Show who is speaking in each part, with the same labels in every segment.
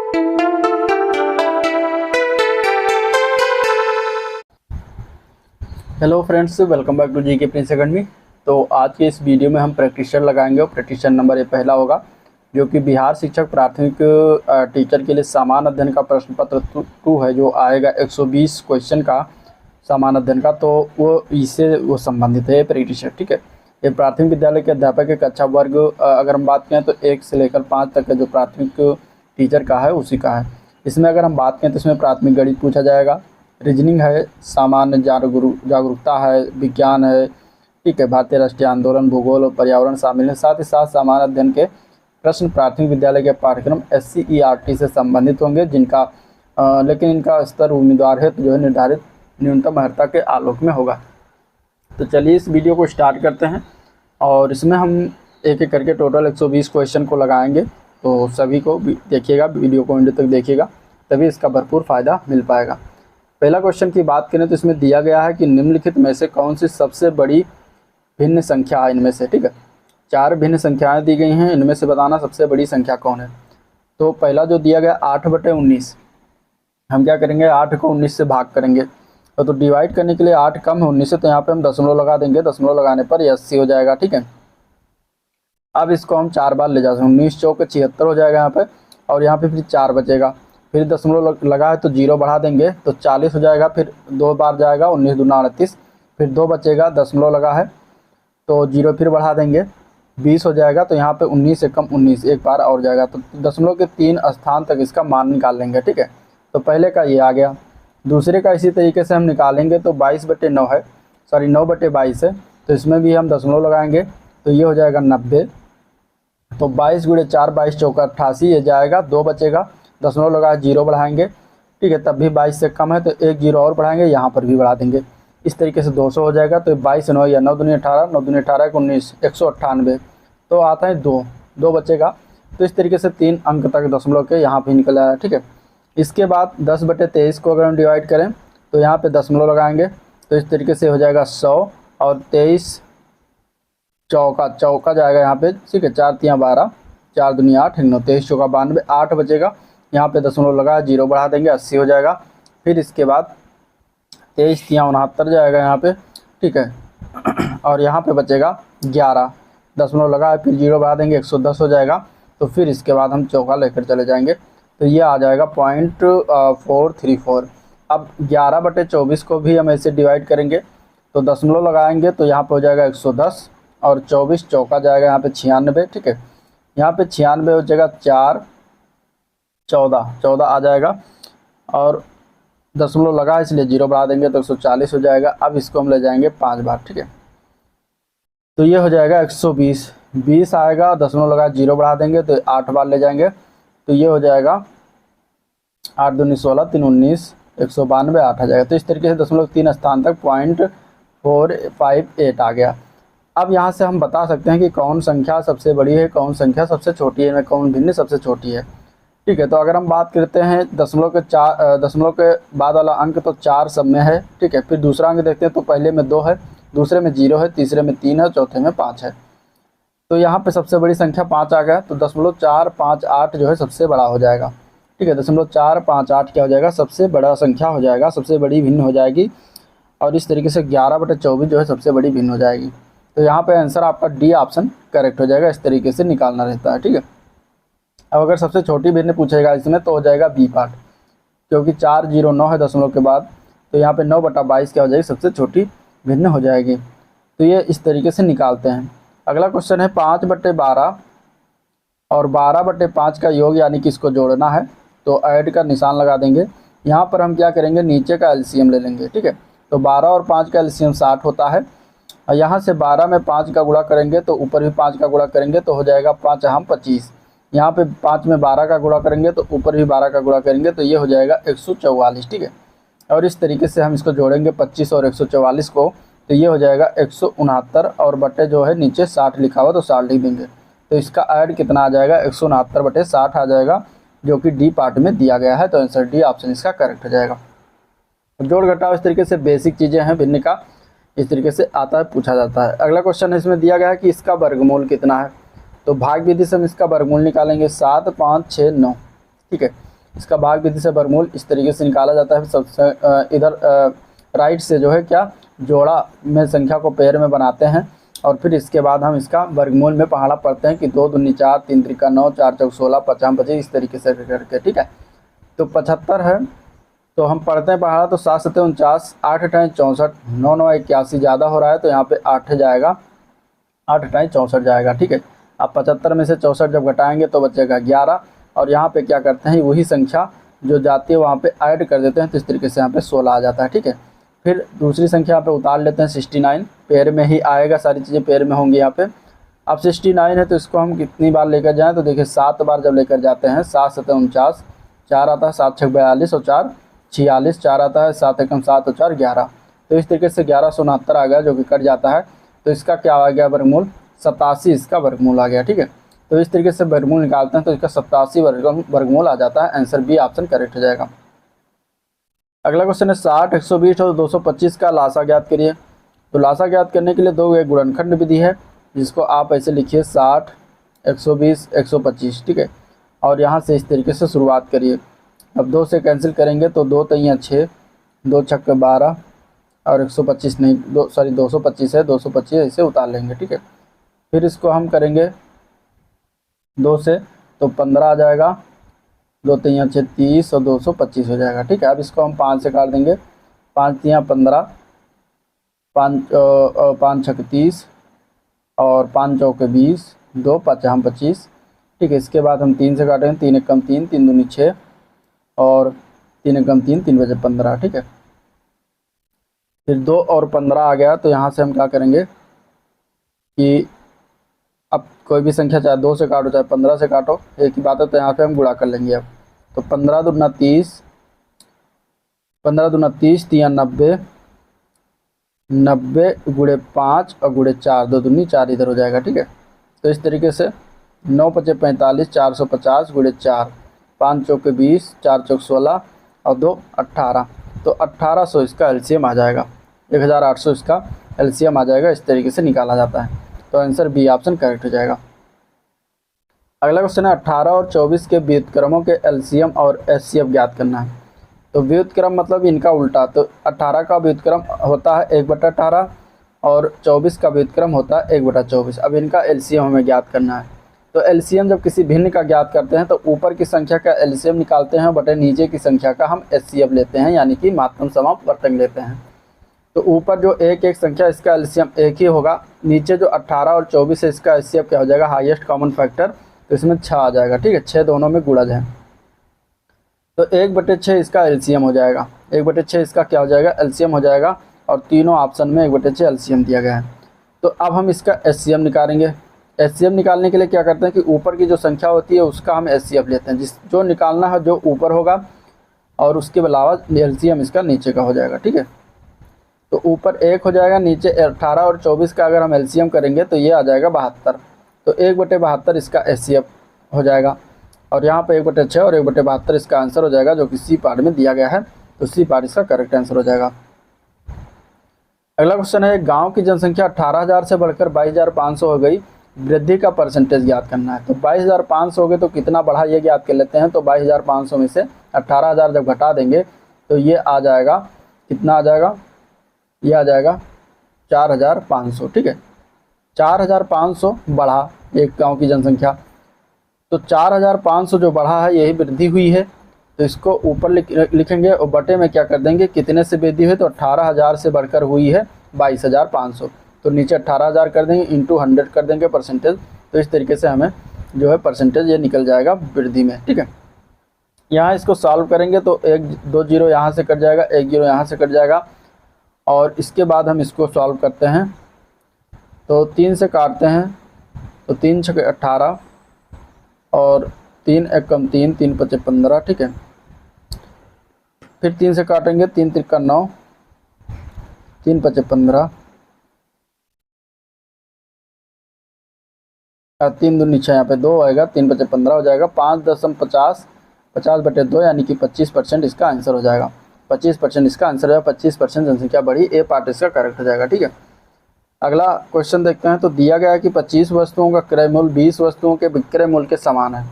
Speaker 1: Hello friends, welcome back to GK Prince Academy. तो आज के इस वीडियो में हम प्रैक्टिशनर लगाएंगे और प्रैक्टिशनर नंबर ये पहला होगा, जो कि बिहार शिक्षक प्राथमिक टीचर के लिए सामान्य अध्ययन का प्रश्न पत्र 2 है, जो आएगा 120 क्वेश्चन का सामान्य अध्ययन का। तो वो इससे वो संबंधित है प्रैक्टिशनर। ठीक है, ये प्राथमिक विद्यालय के अध्यापक के कक्षा वर्ग अगर हम बात करें तो 1 से लेकर 5 तक का जो प्राथमिक टीचर का है उसी का है। इसमें अगर हम बात करें तो इसमें प्राथमिक गणित पूछा जाएगा, रीजनिंग है, सामान्य जागरूकता है, विज्ञान है, ठीक है, भारतीय राष्ट्रीय आंदोलन, भूगोल और पर्यावरण शामिल है। साथ ही साथ सामान्य अध्ययन के प्रश्न प्राथमिक विद्यालय के पाठ्यक्रम SCERT से संबंधित होंगे, जिनका लेकिन इनका स्तर उम्मीदवार है तो जो है निर्धारित न्यूनतम अर्हता के आलोक में होगा। तो चलिए इस वीडियो को स्टार्ट करते हैं और इसमें हम एक एक करके टोटल 120 क्वेश्चन को लगाएंगे। तो सभी को देखिएगा, वीडियो को एंड तक देखिएगा, तभी इसका भरपूर फ़ायदा मिल पाएगा। पहला क्वेश्चन की बात करें तो इसमें दिया गया है कि निम्नलिखित में से कौन सी सबसे बड़ी भिन्न संख्या है इनमें से। ठीक है, 4 भिन्न संख्याएं दी गई हैं, इनमें से बताना सबसे बड़ी संख्या कौन है। तो पहला जो दिया गया 8/19, हम क्या करेंगे 8 को 19 से भाग करेंगे। तो डिवाइड करने के लिए 8 कम है 19 से, तो यहाँ पे हम दशमलव लगा देंगे। दशमलव लगाने पर ये 80 हो जाएगा। ठीक है, अब इसको हम 4 बार ले जा सकते हैं, 19 चौके 76 हो जाएगा यहाँ पे, और यहाँ पे फिर 4 बचेगा। फिर दशमलव लगा है तो 0 बढ़ा देंगे तो 40 हो जाएगा। फिर 2 बार जाएगा, 19 दूना 38, फिर 2 बचेगा, दशमलव लगा है तो 0 फिर बढ़ा देंगे, 20 हो जाएगा। तो यहाँ पे 19 से कम 19 एक बार और जाएगा, तो दशमलव के 3 स्थान तक इसका मान निकाल लेंगे। ठीक है, तो पहले का ये आ गया। दूसरे का इसी तरीके से हम निकालेंगे तो 22/9 है, सॉरी 9/22 है, तो इसमें भी हम दशमलव लगाएंगे तो ये हो जाएगा 90। तो 22 × 4 22 चौका 88 ये जाएगा, 2 बचेगा, दशमलव लगा 0 बढ़ाएंगे। ठीक है, तब भी 22 से कम है तो 1 0 और बढ़ाएंगे, यहाँ पर भी बढ़ा देंगे। इस तरीके से 200 हो जाएगा। तो 22 9 या 9 दूनी 18, 9 दूनी 18 19, 198, तो आता है 2 बचेगा। तो इस तरीके से 3 अंक तक दशमलव के यहाँ भी निकल आया। ठीक है, इसके बाद 10/23 को अगर हम डिवाइड करें तो यहाँ पे दशमलव लगाएंगे तो इस तरीके से हो जाएगा 100, और 23 चौका जाएगा यहाँ पे। ठीक है, 4 3 12, 4 दूनी 8, 9 23 चौका 92, 8 बचेगा। यहाँ पे दशमलव लगा 0 बढ़ा देंगे, 80 हो जाएगा। फिर इसके बाद 23 3 69 जाएगा यहाँ पे। ठीक है, और यहाँ पे बचेगा 11, दशमलव लगा फिर 0 बढ़ा देंगे, 110 हो जाएगा। तो फिर इसके बाद हम चौका लेकर चले जाएंगे तो ये आ जाएगा 0.434। अब 11/24 को भी हम ऐसे डिवाइड करेंगे तो दशमलव लगाएंगे तो यहाँ पे हो जाएगा 110, और 24 चौका जाएगा यहाँ पे 96। ठीक है, यहाँ पे 96 हो जाएगा, 4 14 आ जाएगा, और दशमलव लगा इसलिए 0 बढ़ा देंगे तो 140 हो जाएगा। अब इसको हम ले जाएंगे 5 बार। ठीक है, तो ये हो जाएगा 120, 20 आएगा, दशमलव लगा 0 बढ़ा देंगे तो 8 बार ले जाएंगे तो ये हो जाएगा 8 दूनी 16, 3 19, 192, 8 आ जाएगा। तो इस तरीके से दशमलव 3 स्थान तक 0.458 आ गया। अब यहाँ से हम बता सकते हैं कि कौन संख्या सबसे बड़ी है, कौन संख्या सबसे छोटी है, कौन भिन्न सबसे छोटी है। ठीक है, तो अगर हम बात करते हैं दशमलव के बाद वाला अंक तो 4 सब में है। ठीक है, फिर दूसरा अंक देखते हैं तो पहले में 2 है, दूसरे में 0 है, तीसरे में 3 है, चौथे में 5 है। तो यहाँ पे सबसे बड़ी संख्या 5 आ गया, तो 0.458 जो है सबसे बड़ा हो जाएगा। ठीक है, 0.458 क्या हो जाएगा, सबसे बड़ा संख्या हो जाएगा, सबसे बड़ी भिन्न हो जाएगी। और इस तरीके से 11/24 जो है सबसे बड़ी भिन्न हो जाएगी। तो यहाँ पे आंसर आपका डी ऑप्शन करेक्ट हो जाएगा। इस तरीके से निकालना रहता है। ठीक है, अब अगर सबसे छोटी भिन्न पूछेगा इसमें तो हो जाएगा बी पार्ट, क्योंकि 409 है दशमलव के बाद, तो यहाँ पे 9/22 क्या हो जाएगी, सबसे छोटी भिन्न हो जाएगी। तो ये इस तरीके से निकालते हैं। अगला क्वेश्चन है 5/12 और 12/5 का योग, यानी कि इसको जोड़ना है तो ऐड का निशान लगा देंगे। यहाँ पर हम क्या करेंगे, नीचे का एलसीएम ले लेंगे। ठीक है, तो 12 और 5 का एलसीएम 60 होता है, और यहाँ से 12 में 5 का गुणा करेंगे तो ऊपर भी 5 का गुणा करेंगे तो हो जाएगा 5 हम 25। यहाँ पे 5 में 12 का गुणा करेंगे तो ऊपर भी 12 का गुणा करेंगे तो ये हो जाएगा 144। ठीक है, और इस तरीके से हम इसको जोड़ेंगे 25 और 144 को, तो ये हो जाएगा 169, और बटे जो है नीचे 60 लिखा हुआ तो 60 लिख देंगे। तो इसका ऐड कितना आ जाएगा, 169/60 आ जाएगा, जो कि डी पार्ट में दिया गया है। तो आंसर डी ऑप्शन इसका करेक्ट हो जाएगा। जोड़ घटाव इस तरीके से बेसिक चीज़ें हैं, भिन्न का इस तरीके से आता है, पूछा जाता है। अगला क्वेश्चन इसमें दिया गया है कि इसका वर्गमूल कितना है। तो भाग विधि से हम इसका वर्गमूल निकालेंगे, 7 5 6 9। ठीक है, इसका भाग विधि से वर्गमूल इस तरीके से निकाला जाता है। सबसे इधर राइट से जो है क्या जोड़ा में संख्या को पेयर में बनाते हैं और फिर इसके बाद हम इसका वर्गमूल में पहाड़ा पढ़ते हैं कि 2 दूनी 4, 3 त्रिका 9, 4 चौक 16, 5 25 इस तरीके से करके, ठीक है। तो 75 है तो हम पढ़ते हैं पहाड़ा, तो 7 7 49, 8 8 64, 9 9 81 ज़्यादा हो रहा है तो यहाँ पे 8 जाएगा, 8 8 64 जाएगा, ठीक है। अब 75 में से 64 जब घटाएंगे तो बचेगा 11 और यहाँ पे क्या करते हैं वही संख्या जो जाती है वहाँ पे ऐड कर देते हैं, तो इस तरीके से यहाँ पे 16 आ जाता है, ठीक है। फिर दूसरी संख्या यहाँ पे उतार लेते हैं 69, पेयर में ही आएगा, सारी चीज़ें पेयर में होंगी यहाँ पे। अब 69 है तो इसको हम कितनी बार लेकर जाएँ, तो देखिए 7 बार जब लेकर जाते हैं, 7 7 49, 4 आता है, 7 6 42 और 4 46, 4 आता है, 7 1 7 और 4 11, तो इस तरीके से 1169 आ गया जो कि कट जाता है। तो इसका क्या आ गया वर्गमूल, 87 इसका वर्गमूल आ गया, ठीक है। तो इस तरीके से वर्गमूल निकालते हैं तो इसका 87 वर्गमूल आ जाता है। आंसर बी ऑप्शन करेक्ट हो जाएगा। अगला क्वेश्चन है 60, 120 और 225 का लासा ज्ञात करिए। तो लासा ज्ञात करने के लिए दो एक गुणनखंड विधि है जिसको आप ऐसे लिखिए 60, 120, 125, ठीक है। और यहाँ से इस तरीके से शुरुआत करिए। अब 2 से कैंसिल करेंगे तो 2 तियाँ 6, 2 छक्के 12 और 125 नहीं, 225 है, 225 ऐसे उतार लेंगे, ठीक है। फिर इसको हम करेंगे 2 से तो 15 आ जाएगा, 2 तियाँ 6 30 और 225 हो जाएगा, ठीक है। अब इसको हम 5 से काट देंगे, 5 तियाँ 15, 5 छक्के 30 और 5 चौके 20, 2 5 25, ठीक है। इसके बाद हम 3 से काटेंगे, 3 एक कम 3, 3 दूनी 6 और 3 एक कम 3, 3 बजे 15, ठीक है। फिर 2 और 15 आ गया तो यहाँ से हम क्या करेंगे कि अब कोई भी संख्या चाहे 2 से काटो चाहे 15 से काटो एक ही बात है, तो यहाँ पे हम गुणा कर लेंगे। अब तो 15 दूना 30, 15 दूना 30, 3 90, 90 गुणे 5 और गुणे 4, 2 दूनी 4 इधर हो जाएगा, ठीक है। तो इस तरीके से 9 पचे 45, 450 गुणे 4, 5 चौके 20, 4 चौक 16 और 2 18, तो 1800 इसका एलसीएम आ जाएगा, 1800 इसका एलसीएम आ जाएगा। इस तरीके से निकाला जाता है, तो आंसर बी ऑप्शन करेक्ट हो जाएगा। अगला क्वेश्चन है 18 और 24 के व्युत्क्रमों के एलसीएम और एचसीएफ ज्ञात करना है। तो व्युत्क्रम मतलब इनका उल्टा, तो 18 का व्युत्क्रम होता है 1/18 और 24 का व्युत्क्रम होता है 1/24। अब इनका एलसीएम हमें ज्ञात करना है। तो एलसीएम जब किसी भिन्न का ज्ञात करते हैं तो ऊपर की संख्या का एलसीएम निकालते हैं बटे नीचे की संख्या का हम एचसीएफ लेते हैं, यानी कि माध्यम समापवर्तक लेते हैं। तो ऊपर जो एक एक संख्या इसका एलसीएम एक ही होगा, नीचे जो 18 और 24 है इसका एचसीएफ क्या हो जाएगा, हाईएस्ट कॉमन फैक्टर, तो इसमें 6 आ जाएगा, ठीक है। 6 दोनों में गुणज है तो 1/6 इसका एलसीएम हो जाएगा, 1/6 इसका क्या हो जाएगा, एलसीएम हो जाएगा। और तीनों ऑप्शन में 1/6 एलसीएम दिया गया है। तो अब हम इसका एचसीएफ निकालेंगे। एचसीएफ निकालने के लिए क्या करते हैं कि ऊपर की जो संख्या होती है उसका हम एचसीएफ लेते हैं, जो निकालना है जो ऊपर होगा और उसके अलावा एलसीएम इसका नीचे का हो जाएगा, ठीक है। तो ऊपर 1 हो जाएगा, नीचे 18 और 24 का अगर हम एलसीएम करेंगे तो ये आ जाएगा 72, तो 1/72 इसका एचसीएफ हो जाएगा। और यहाँ पे 1/6 और 1/72 इसका आंसर हो जाएगा, जो कि सी पार्ट में दिया गया है, तो सी पार्ट इसका करेक्ट आंसर हो जाएगा। अगला क्वेश्चन है गांव की जनसंख्या 18,000 से बढ़कर 22,500 हो गई, वृद्धि का परसेंटेज ज्ञात करना है। तो 22,500 हो गए तो कितना बढ़ा ये ज्ञात कर लेते हैं। तो 22,500 में से 18,000 जब घटा देंगे तो ये आ जाएगा, कितना आ जाएगा, ये आ जाएगा 4,500, ठीक है। 4,500 बढ़ा एक गांव की जनसंख्या, तो 4,500 जो बढ़ा है यही वृद्धि हुई है, तो इसको ऊपर लिखेंगे और बटे में क्या कर देंगे, कितने से वृद्धि हुई, तो 18,000 से बढ़कर हुई है 22,500, तो नीचे 18,000 कर देंगे इंटू 100 कर देंगे परसेंटेज। तो इस तरीके से हमें जो है परसेंटेज ये निकल जाएगा वृद्धि में, ठीक है। यहाँ इसको सॉल्व करेंगे तो 2 जीरो यहाँ से कट जाएगा, 1 जीरो यहाँ से कट जाएगा, और इसके बाद हम इसको सॉल्व करते हैं तो 3 से काटते हैं, तो 3 छक्के 18 और 3 एक कम 3, 3 पचे 15, ठीक है। फिर 3 से काटेंगे, 3 त्रिका 9, 3 पचे 15, 3 दूनी 6, यहाँ पे 2 आएगा, 3 पचे 15 हो जाएगा, 5.50, 50/2 यानी कि 25% इसका आंसर हो जाएगा। 25% इसका आंसर है, 25% जनसंख्या बढ़ी, ए पार्ट इसका करेक्ट हो जाएगा, ठीक है। अगला क्वेश्चन देखते हैं। तो दिया गया है कि 25 वस्तुओं का क्रय मूल्य 20 वस्तुओं के विक्रय मूल्य के समान है।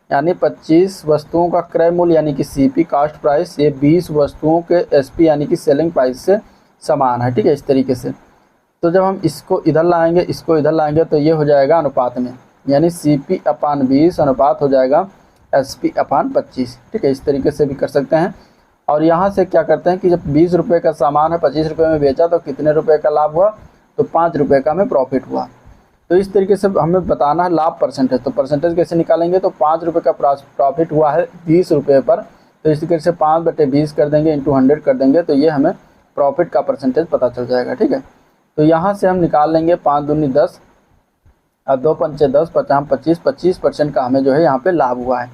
Speaker 1: यानी 25 वस्तुओं का क्रय मूल्य यानी कि सीपी कास्ट प्राइस ये 20 वस्तुओं के एसपी यानी कि सेलिंग प्राइस से समान है। ठीक है, इस तरीके से। तो जब हम इसको इधर लाएंगे, इसको इधर लाएंगे, तो ये हो जाएगा अनुपात में, यानी CP अपान 20 अनुपात हो जाएगा SP अपान 25। ठीक है, इस तरीके से भी कर सकते हैं। और यहाँ से क्या करते हैं कि जब 20 रुपये का सामान है 25 रुपये में बेचा तो कितने रुपये का लाभ हुआ, तो 5 रुपये का हमें प्रॉफिट हुआ। तो इस तरीके से हमें बताना है लाभ परसेंटेज। तो परसेंटेज कैसे निकालेंगे, तो 5 रुपये का प्रॉफिट हुआ है 20 रुपये पर, तो इस तरीके से 5/20 कर देंगे, इंटू 100 कर देंगे, तो ये हमें प्रॉफिट का परसेंटेज पता चल जाएगा। ठीक है, तो यहाँ से हम निकाल लेंगे 5 दूनी 10 और 2 पंचे 10, 50 25% का हमें जो है यहाँ पे लाभ हुआ है।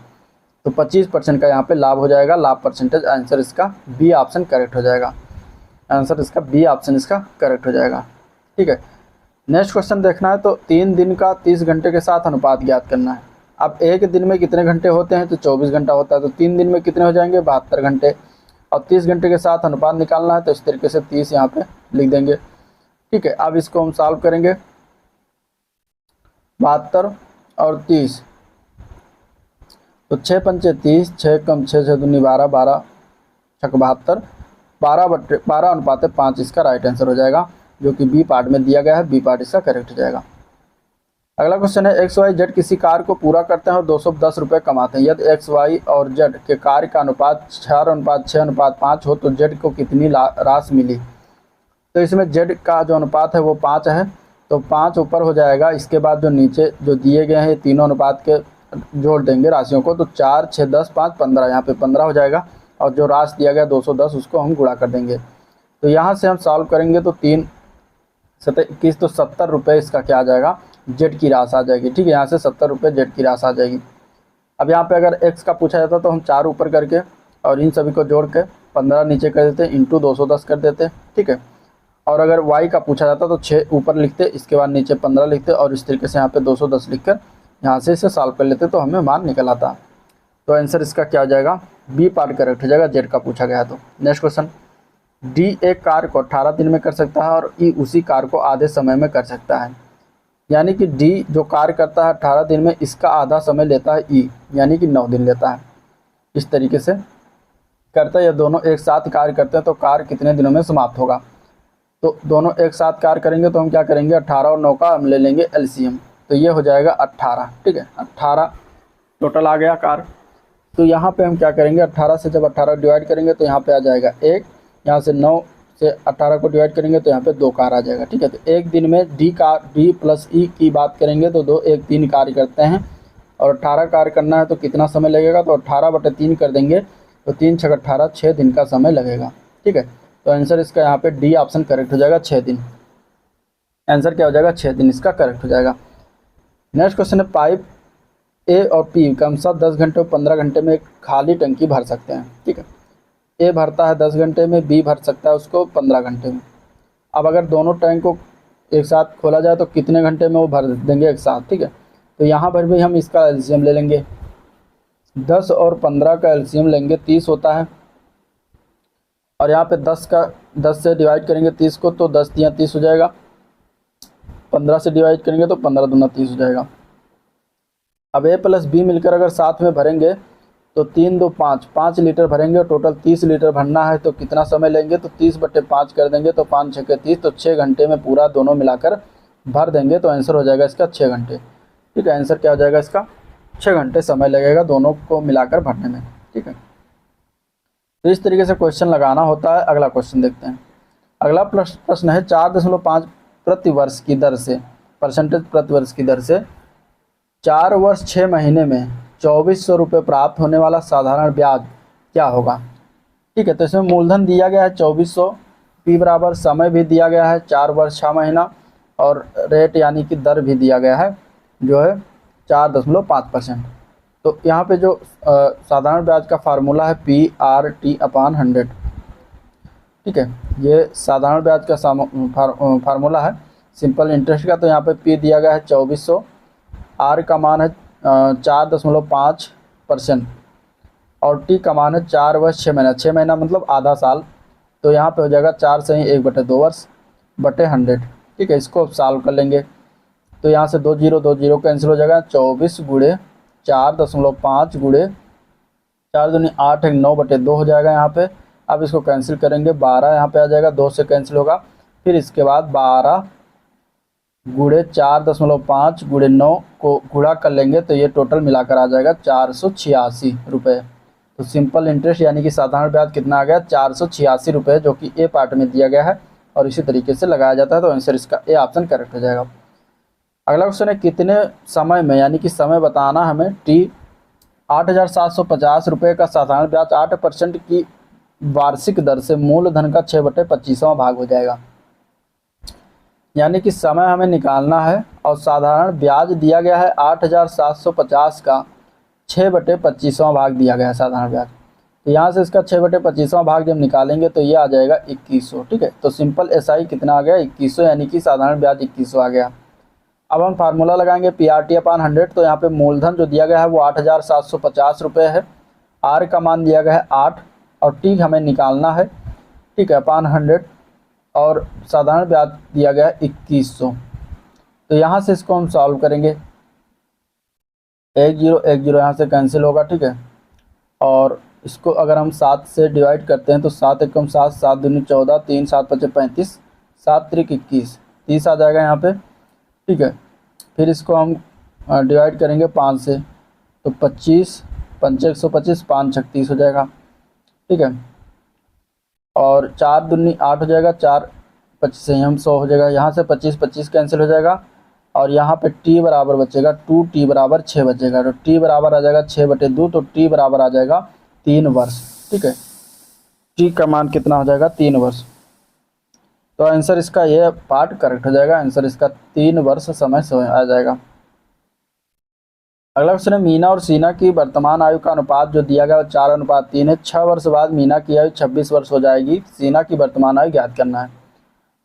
Speaker 1: तो 25% का यहाँ पे लाभ हो जाएगा, लाभ परसेंटेज। आंसर इसका बी ऑप्शन करेक्ट हो जाएगा। आंसर इसका बी ऑप्शन इसका करेक्ट हो जाएगा। ठीक है, नेक्स्ट क्वेश्चन देखना है। तो 3 दिन का 30 घंटे के साथ अनुपात ज्ञात करना है। अब एक दिन में कितने घंटे होते हैं, तो 24 घंटा होता है, तो 3 दिन में कितने हो जाएंगे, 72 घंटे। और 30 घंटे के साथ अनुपात निकालना है, तो इस तरीके से 30 यहाँ पे लिख देंगे। ठीक है, अब इसको हम सॉल्व करेंगे। 72 और 30, तो 6 पंचे 30, 6 कम 6 6 दूनी 12, 12 छक 72, 12 अनुपात 5 इसका राइट आंसर हो जाएगा, जो कि बी पार्ट में दिया गया है। बी पार्ट इसका करेक्ट हो जाएगा। अगला क्वेश्चन है, XYZ किसी कार्य को पूरा करते हैं और 210 रुपये कमाते हैं। यदि XY और Z के कार्य का अनुपात 4:6:5 हो तो Z को कितनी राशि मिली। तो इसमें Z का जो अनुपात है वो 5 है, तो 5 ऊपर हो जाएगा। इसके बाद जो नीचे जो दिए गए हैं तीनों अनुपात के जोड़ देंगे राशियों को, तो 4 6 10 5 15, यहाँ पे 15 हो जाएगा। और जो राशि दिया गया 210 उसको हम गुणा कर देंगे। तो यहाँ से हम सॉल्व करेंगे तो 3 7 21, तो 70 रुपये इसका क्या आ जाएगा, Z की राशि आ जाएगी। ठीक है, यहाँ से 70 रुपये Z की राशि आ जाएगी। अब यहाँ पे अगर X का पूछा जाता तो हम 4 ऊपर करके और इन सभी को जोड़ के 15 नीचे कर देते, इंटू 210 कर देते। ठीक है, और अगर Y का पूछा जाता तो 6 ऊपर लिखते, इसके बाद नीचे 15 लिखते, और इस तरीके से यहाँ पे 210 लिखकर यहाँ से इसे सॉल्व कर लेते, तो हमें मान निकल आता। तो आंसर इसका क्या हो जाएगा, बी पार्ट करेक्ट हो जाएगा, Z का पूछा गया। तो नेक्स्ट क्वेश्चन, D एक कार्य को 18 दिन में कर सकता है और E उसी कार्य को आधे समय में कर सकता है। यानी कि D जो कार्य करता है 18 दिन में, इसका आधा समय लेता है E, यानी कि 9 दिन लेता है। इस तरीके से करता है, ये दोनों एक साथ कार्य करते हैं तो कार्य कितने दिनों में समाप्त होगा। तो दोनों एक साथ कार्य करेंगे तो हम क्या करेंगे, 18 और 9 का हम ले लेंगे LCM, तो ये हो जाएगा 18। ठीक है, 18 टोटल आ गया कार्य। तो यहाँ पे हम क्या करेंगे, 18 से जब 18 डिवाइड करेंगे तो यहाँ पे आ जाएगा 1, यहाँ से 9 से 18 को डिवाइड करेंगे तो यहाँ पे 2 कार्य आ जाएगा। ठीक है, तो एक दिन में D प्लस E की बात करेंगे तो 2 1 3 कार्य करते हैं, और 18 कार्य करना है तो कितना समय लगेगा, तो 18/3 कर देंगे, तो 3 6 18, 6 दिन का समय लगेगा। ठीक है, तो आंसर इसका यहाँ पे D ऑप्शन करेक्ट हो जाएगा, 6 दिन। आंसर क्या हो जाएगा, 6 दिन इसका करेक्ट हो जाएगा। नेक्स्ट क्वेश्चन है, पाइप A और P क्रमशः 10 घंटे और 15 घंटे में एक खाली टंकी भर सकते हैं। ठीक है, A भरता है 10 घंटे में, B भर सकता है उसको 15 घंटे में। अब अगर दोनों टैंक को एक साथ खोला जाए तो कितने घंटे में वो भर देंगे एक साथ। ठीक है, तो यहाँ पर भी हम इसका LCM ले लेंगे। 10 और 15 का LCM लेंगे, 30 होता है, और यहाँ पे 10 से डिवाइड करेंगे 30 को, तो 10 तियाँ 30 हो जाएगा। 15 से डिवाइड करेंगे तो 15 दूना 30 हो जाएगा। अब A प्लस B मिलकर अगर साथ में भरेंगे तो 3 2 5, 5 लीटर भरेंगे, और टोटल 30 लीटर भरना है, तो कितना समय लेंगे, तो 30/5 कर देंगे, तो 5 6 के 30, तो 6 घंटे में पूरा दोनों मिलाकर भर देंगे, तो आंसर हो जाएगा इसका 6 घंटे। ठीक है, आंसर क्या हो जाएगा इसका, 6 घंटे समय लगेगा दोनों को मिलाकर भरने में। ठीक है, तो इस तरीके से क्वेश्चन लगाना होता है। अगला क्वेश्चन देखते हैं। अगला प्रश्न है, 4.5 प्रति वर्ष की दर से, परसेंटेज प्रति वर्ष की दर से 4 वर्ष 6 महीने में 2400 रुपये प्राप्त होने वाला साधारण ब्याज क्या होगा। ठीक है, तो इसमें मूलधन दिया गया है 2400, P बराबर समय भी दिया गया है 4 वर्ष 6 महीना, और रेट यानी कि दर भी दिया गया है जो है 4.5%। तो यहाँ पे जो साधारण ब्याज का फार्मूला है PRT/100। ठीक है, ये साधारण ब्याज का फार्मूला है सिंपल इंटरेस्ट का। तो यहाँ पे P दिया गया है 2400, R का मान है 4.5%, और T का मान है 4 वर्ष 6 महीना, 6 महीना मतलब आधा साल। तो यहाँ पे हो जाएगा 4 से ही 1/2 वर्ष बटे 100। ठीक है, इसको सॉल्व कर लेंगे तो यहाँ से 2 0 कैंसिल हो जाएगा, 24 गुणे 4.5 गुणे 4 दूनी 8 है 9/2 हो जाएगा यहाँ पे। अब इसको कैंसिल करेंगे, 12 यहाँ पे आ जाएगा, 2 से कैंसिल होगा। फिर इसके बाद 12 गुणे 4.5 गुणे 9 को गुणा कर लेंगे तो ये टोटल मिलाकर आ जाएगा 486 रुपये। तो सिंपल इंटरेस्ट यानी कि साधारण ब्याज कितना आ गया, 486 रुपये, जो कि ए पार्ट में दिया गया है और इसी तरीके से लगाया जाता है। तो आंसर इसका ए ऑप्शन करेक्ट हो जाएगा। अगला क्वेश्चन है, कितने समय में, यानी कि समय बताना हमें, टी 8,750 रुपये का साधारण ब्याज 8% की वार्षिक दर से मूलधन का 6/25वां भाग हो जाएगा। यानी कि समय हमें निकालना है और साधारण ब्याज दिया गया है 8,750 का 6/25वां भाग दिया गया है साधारण ब्याज। तो यहाँ से इसका 6/25वां भाग जब निकालेंगे तो ये आ जाएगा 2100। ठीक है, तो सिंपल एसआई कितना आ गया, 2100, यानी कि साधारण ब्याज 2100 आ गया। अब हम फार्मूला लगाएंगे PRT/100। तो यहाँ पे मूलधन जो दिया गया है वो 8,750 रुपये है, आर का मान दिया गया है 8 और टी हमें निकालना है, ठीक है, अपान 100, और साधारण ब्याज दिया गया है 2100। तो यहाँ से इसको हम सॉल्व करेंगे, 10 यहाँ से कैंसिल होगा, ठीक है, और इसको अगर हम 7 से डिवाइड करते हैं तो 7 एकम 7, 7 दूनी 14, 3 7 5 35, 7 त्रिक 21, 30 आ जाएगा यहाँ पे, ठीक है। फिर इसको हम डिवाइड करेंगे 5 से, तो 25 5 125, 5 36 हो जाएगा, ठीक है, और 4 दूनी 8 हो जाएगा, 4 25 से हम 100 हो जाएगा। यहाँ से 25 25 कैंसिल हो जाएगा और यहाँ पे t बराबर बचेगा 2t बराबर 6 बचेगा। तो t बराबर आ जाएगा 6/2, तो t बराबर आ जाएगा 3 वर्ष, ठीक है। t का मान कितना हो जाएगा, 3 वर्ष। तो आंसर इसका ये पार्ट करेक्ट हो जाएगा, आंसर इसका 3 वर्ष समय आ जाएगा। अगला क्वेश्चन है, मीना और सीना की वर्तमान आयु का अनुपात जो दिया गया है 4:3 है। 6 वर्ष बाद मीना की आयु 26 वर्ष हो जाएगी, सीना की वर्तमान आयु ज्ञात करना है।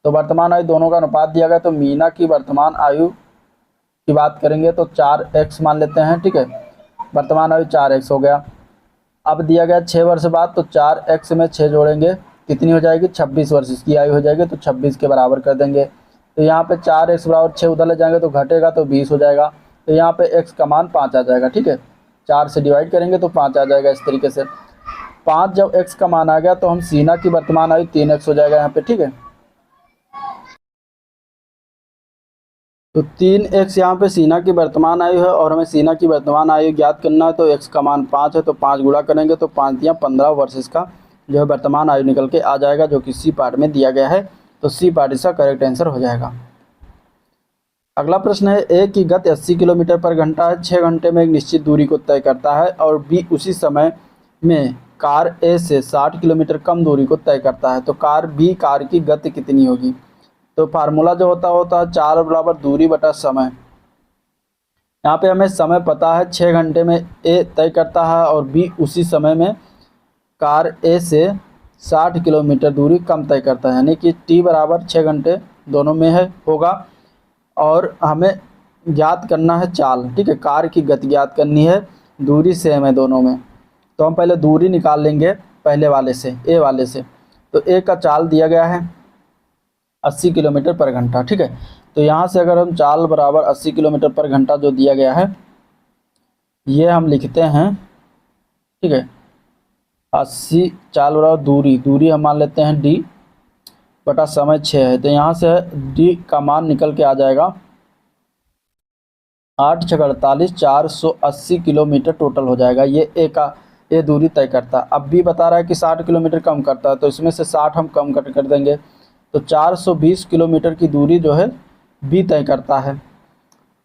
Speaker 1: तो वर्तमान आयु दोनों का अनुपात दिया गया, तो मीना की वर्तमान आयु की बात करेंगे तो 4x मान लेते हैं, ठीक है, वर्तमान आयु 4x हो गया। अब दिया गया 6 वर्ष बाद, तो 4x में 6 जोड़ेंगे, कितनी हो जाएगी, 26 वर्ष इसकी आयु हो जाएगी, तो 26 के बराबर कर देंगे। तो यहाँ पे 4x बराबर 6 उधर ले जाएंगे तो घटेगा, तो 20 हो जाएगा। तो यहाँ पे x का मान 5 आ जाएगा, ठीक है, 4 से डिवाइड करेंगे तो 5 आ जाएगा। इस तरीके से 5 जब x का मान आ गया तो हम सीना की वर्तमान आयु 3x हो जाएगा यहाँ पे, ठीक है। तो 3x यहाँ पे सीना की वर्तमान आयु है और हमें सीना की वर्तमान आयु ज्ञात करना है। तो x का मान 5 है, तो 5 गुणा करेंगे तो 5 या 15 वर्ष इसका जो है वर्तमान आयु निकल के आ जाएगा, जो कि सी पार्ट में दिया गया है। तो सी पार्ट इसका करेक्ट आंसर हो जाएगा। अगला प्रश्न है, ए की गति 80 किलोमीटर पर घंटा है, 6 घंटे में एक निश्चित दूरी को तय करता है, और बी उसी समय में कार ए से 60 किलोमीटर कम दूरी को तय करता है। तो कार की गति कितनी होगी। तो फार्मूला जो होता है 4 बराबर दूरी बटा समय। यहाँ पे हमें समय पता है, 6 घंटे में ए तय करता है और बी उसी समय में कार ए से 60 किलोमीटर दूरी कम तय करता है, यानी कि टी बराबर 6 घंटे दोनों में है होगा। और हमें ज्ञात करना है चाल, ठीक है, कार की गति ज्ञात करनी है, दूरी सेम है दोनों में। तो हम पहले दूरी निकाल लेंगे पहले वाले से, ए वाले से। तो ए का चाल दिया गया है 80 किलोमीटर पर घंटा, ठीक है। तो यहाँ से अगर हम चाल बराबर 80 किलोमीटर पर घंटा जो दिया गया है ये हम लिखते हैं, ठीक है, 80 चाल बराबर दूरी हम मान लेते हैं d बटा समय 6 है। तो यहाँ से d का मान निकल के आ जाएगा 8 × 48, 480 किलोमीटर टोटल हो जाएगा। ये दूरी तय करता है। अब भी बता रहा है कि 60 किलोमीटर कम करता है, तो इसमें से 60 हम कम कर देंगे, तो 420 किलोमीटर की दूरी जो है बी तय करता है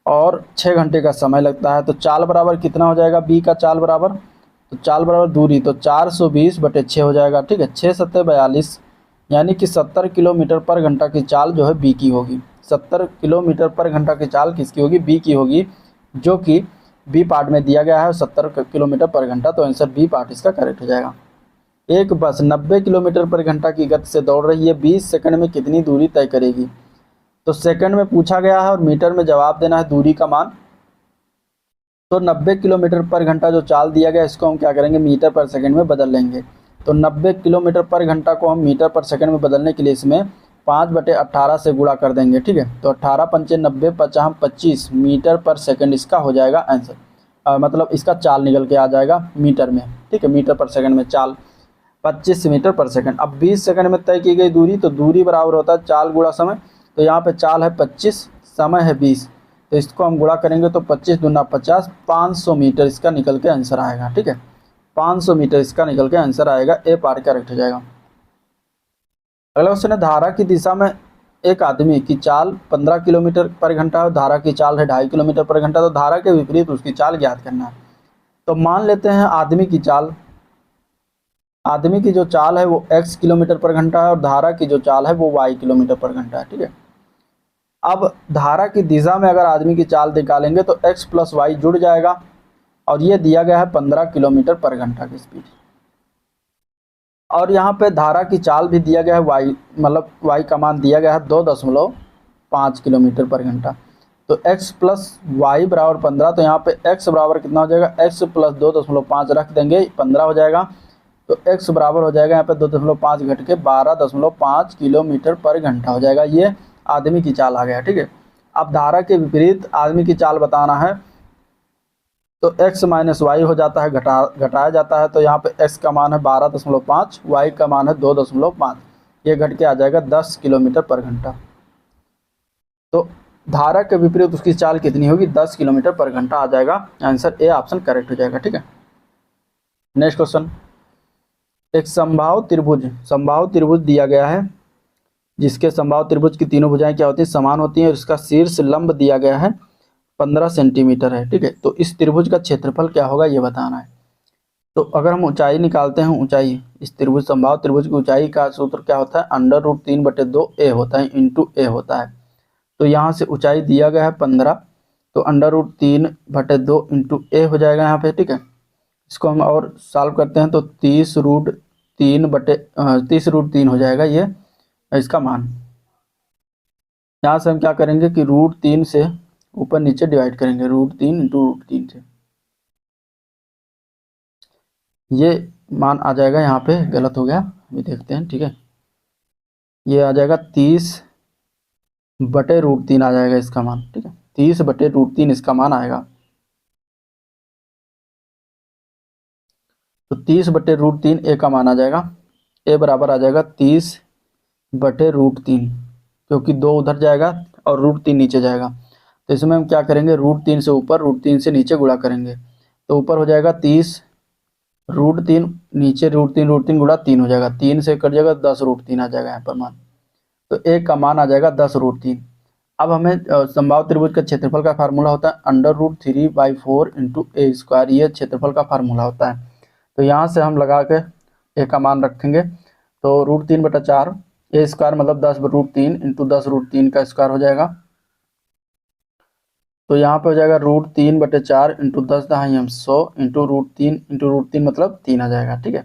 Speaker 1: और 6 घंटे का समय लगता है। तो चाल बराबर कितना हो जाएगा, बी का चाल बराबर, तो चाल बराबर दूरी, तो 420/6 हो जाएगा, ठीक है, 6 7 42, यानी कि 70 किलोमीटर पर घंटा की चाल जो है बी की होगी। 70 किलोमीटर पर घंटा की चाल किसकी होगी, बी की होगी, जो कि बी पार्ट में दिया गया है 70 किलोमीटर पर घंटा। तो आंसर बी पार्ट इसका करेक्ट हो जाएगा। एक बस 90 किलोमीटर पर घंटा की गति से दौड़ रही है, 20 सेकंड में कितनी दूरी तय करेगी। तो सेकंड में पूछा गया है और मीटर में जवाब देना है दूरी का मान। तो 90 किलोमीटर पर घंटा जो चाल दिया गया इसको हम क्या करेंगे, मीटर पर सेकंड में बदल लेंगे। तो 90 किलोमीटर पर घंटा को हम मीटर पर सेकंड में बदलने के लिए इसमें 5/18 से गुणा कर देंगे, ठीक है। तो 18 × 5 = 90, 50 × 25 मीटर पर सेकंड इसका हो जाएगा आंसर। मतलब इसका चाल निकल के आ जाएगा मीटर में, ठीक है, मीटर पर सेकंड में चाल 25 मीटर पर सेकंड। अब 20 सेकंड में तय की गई दूरी, तो दूरी बराबर होता है चाल गुणा समय। तो यहाँ पे चाल है 25, समय है 20, तो इसको हम गुणा करेंगे तो 25 दूना 50, 500 मीटर इसका निकल के आंसर आएगा, ठीक है, 500 मीटर इसका निकल के आंसर आएगा। ए पार्ट करेक्ट हो जाएगा। अगला क्वेश्चन है, धारा की दिशा में एक आदमी की चाल 15 किलोमीटर पर घंटा है, धारा की चाल है 2.5 किलोमीटर पर घंटा, तो धारा के विपरीत उसकी चाल ज्ञात करना है। तो मान लेते हैं आदमी की जो चाल है वो x किलोमीटर पर घंटा है और धारा की जो चाल है वो y किलोमीटर पर घंटा है, ठीक है। अब धारा की दिशा में अगर आदमी की चाल निकालेंगे तो x प्लस वाई जुड़ जाएगा, और ये दिया गया है 15 किलोमीटर पर घंटा की स्पीड, और यहाँ पे धारा की चाल भी दिया गया है y, मतलब y का मान दिया गया है 2.5 किलोमीटर पर घंटा। तो x प्लस वाई बराबर 15, तो यहाँ पे x बराबर कितना हो जाएगा, x प्लस 2.5 रख देंगे 15 हो जाएगा, तो x बराबर हो जाएगा यहाँ पे 2.5 घट के 12.5 किलोमीटर पर घंटा हो जाएगा। ये आदमी की चाल आ गया, ठीक है। अब धारा के विपरीत आदमी की चाल बताना है, तो x माइनस वाई हो जाता है, घटाया जाता है, तो यहाँ पे x का मान है 12.5, y का मान है 2.5, ये घट के आ जाएगा 10 किलोमीटर पर घंटा। तो धारा के विपरीत उसकी चाल कितनी होगी, 10 किलोमीटर पर घंटा आ जाएगा। आंसर ए ऑप्शन करेक्ट हो जाएगा, ठीक है। नेक्स्ट क्वेश्चन, एक समबाहु त्रिभुज दिया गया है, जिसके समबाहु त्रिभुज की तीनों भुजाएं क्या होती है, समान होती हैं, और इसका शीर्ष लंब दिया गया है 15 सेंटीमीटर है, ठीक है। तो इस त्रिभुज का क्षेत्रफल क्या होगा ये बताना है। तो अगर हम ऊंचाई निकालते हैं, ऊंचाई इस त्रिभुज समबाहु त्रिभुज की ऊंचाई का सूत्र क्या होता है, √3/2 a होता है, इंटू a होता है। तो यहाँ से ऊंचाई दिया गया है 15, तो √3/2 इंटू a हो जाएगा यहाँ पे, ठीक है। इसको हम और सॉल्व करते हैं तो 30√3 हो जाएगा ये इसका मान। यहाँ से हम क्या करेंगे कि √3 से ऊपर नीचे डिवाइड करेंगे, √3 इंटू √3 से, ये मान आ जाएगा, यहाँ पे गलत हो गया, अभी देखते हैं, ठीक है। ये आ जाएगा 30/√3 आ जाएगा इसका मान, ठीक है, 30/√3 इसका मान आएगा। तो 30/√3 ए का मान आ जाएगा, ए बराबर आ जाएगा 30/√3, क्योंकि 2 उधर जाएगा और √3 नीचे जाएगा। तो इसमें हम क्या करेंगे, √3 से ऊपर √3 से नीचे गुणा करेंगे, तो ऊपर हो जाएगा 30√3, नीचे √3 गुणा 3 हो जाएगा, 3 से कट जाएगा 10√3 आ जाएगा यहाँ पर मान। तो ए का मान आ जाएगा 10√3। अब हमें समबाहु त्रिभुज का क्षेत्रफल का फार्मूला होता है √3/4 इंटू a², ये क्षेत्रफल का फार्मूला होता है। तो यहाँ से हम लगा के ए का मान रखेंगे, तो √3/4 a² मतलब 10/√3 इंटू 10√3 का स्क्वायर हो जाएगा। तो यहाँ पे हो जाएगा √3/4 इंटू 10 दहाई 100 इंटू √3 मतलब 3 आ जाएगा, ठीक है।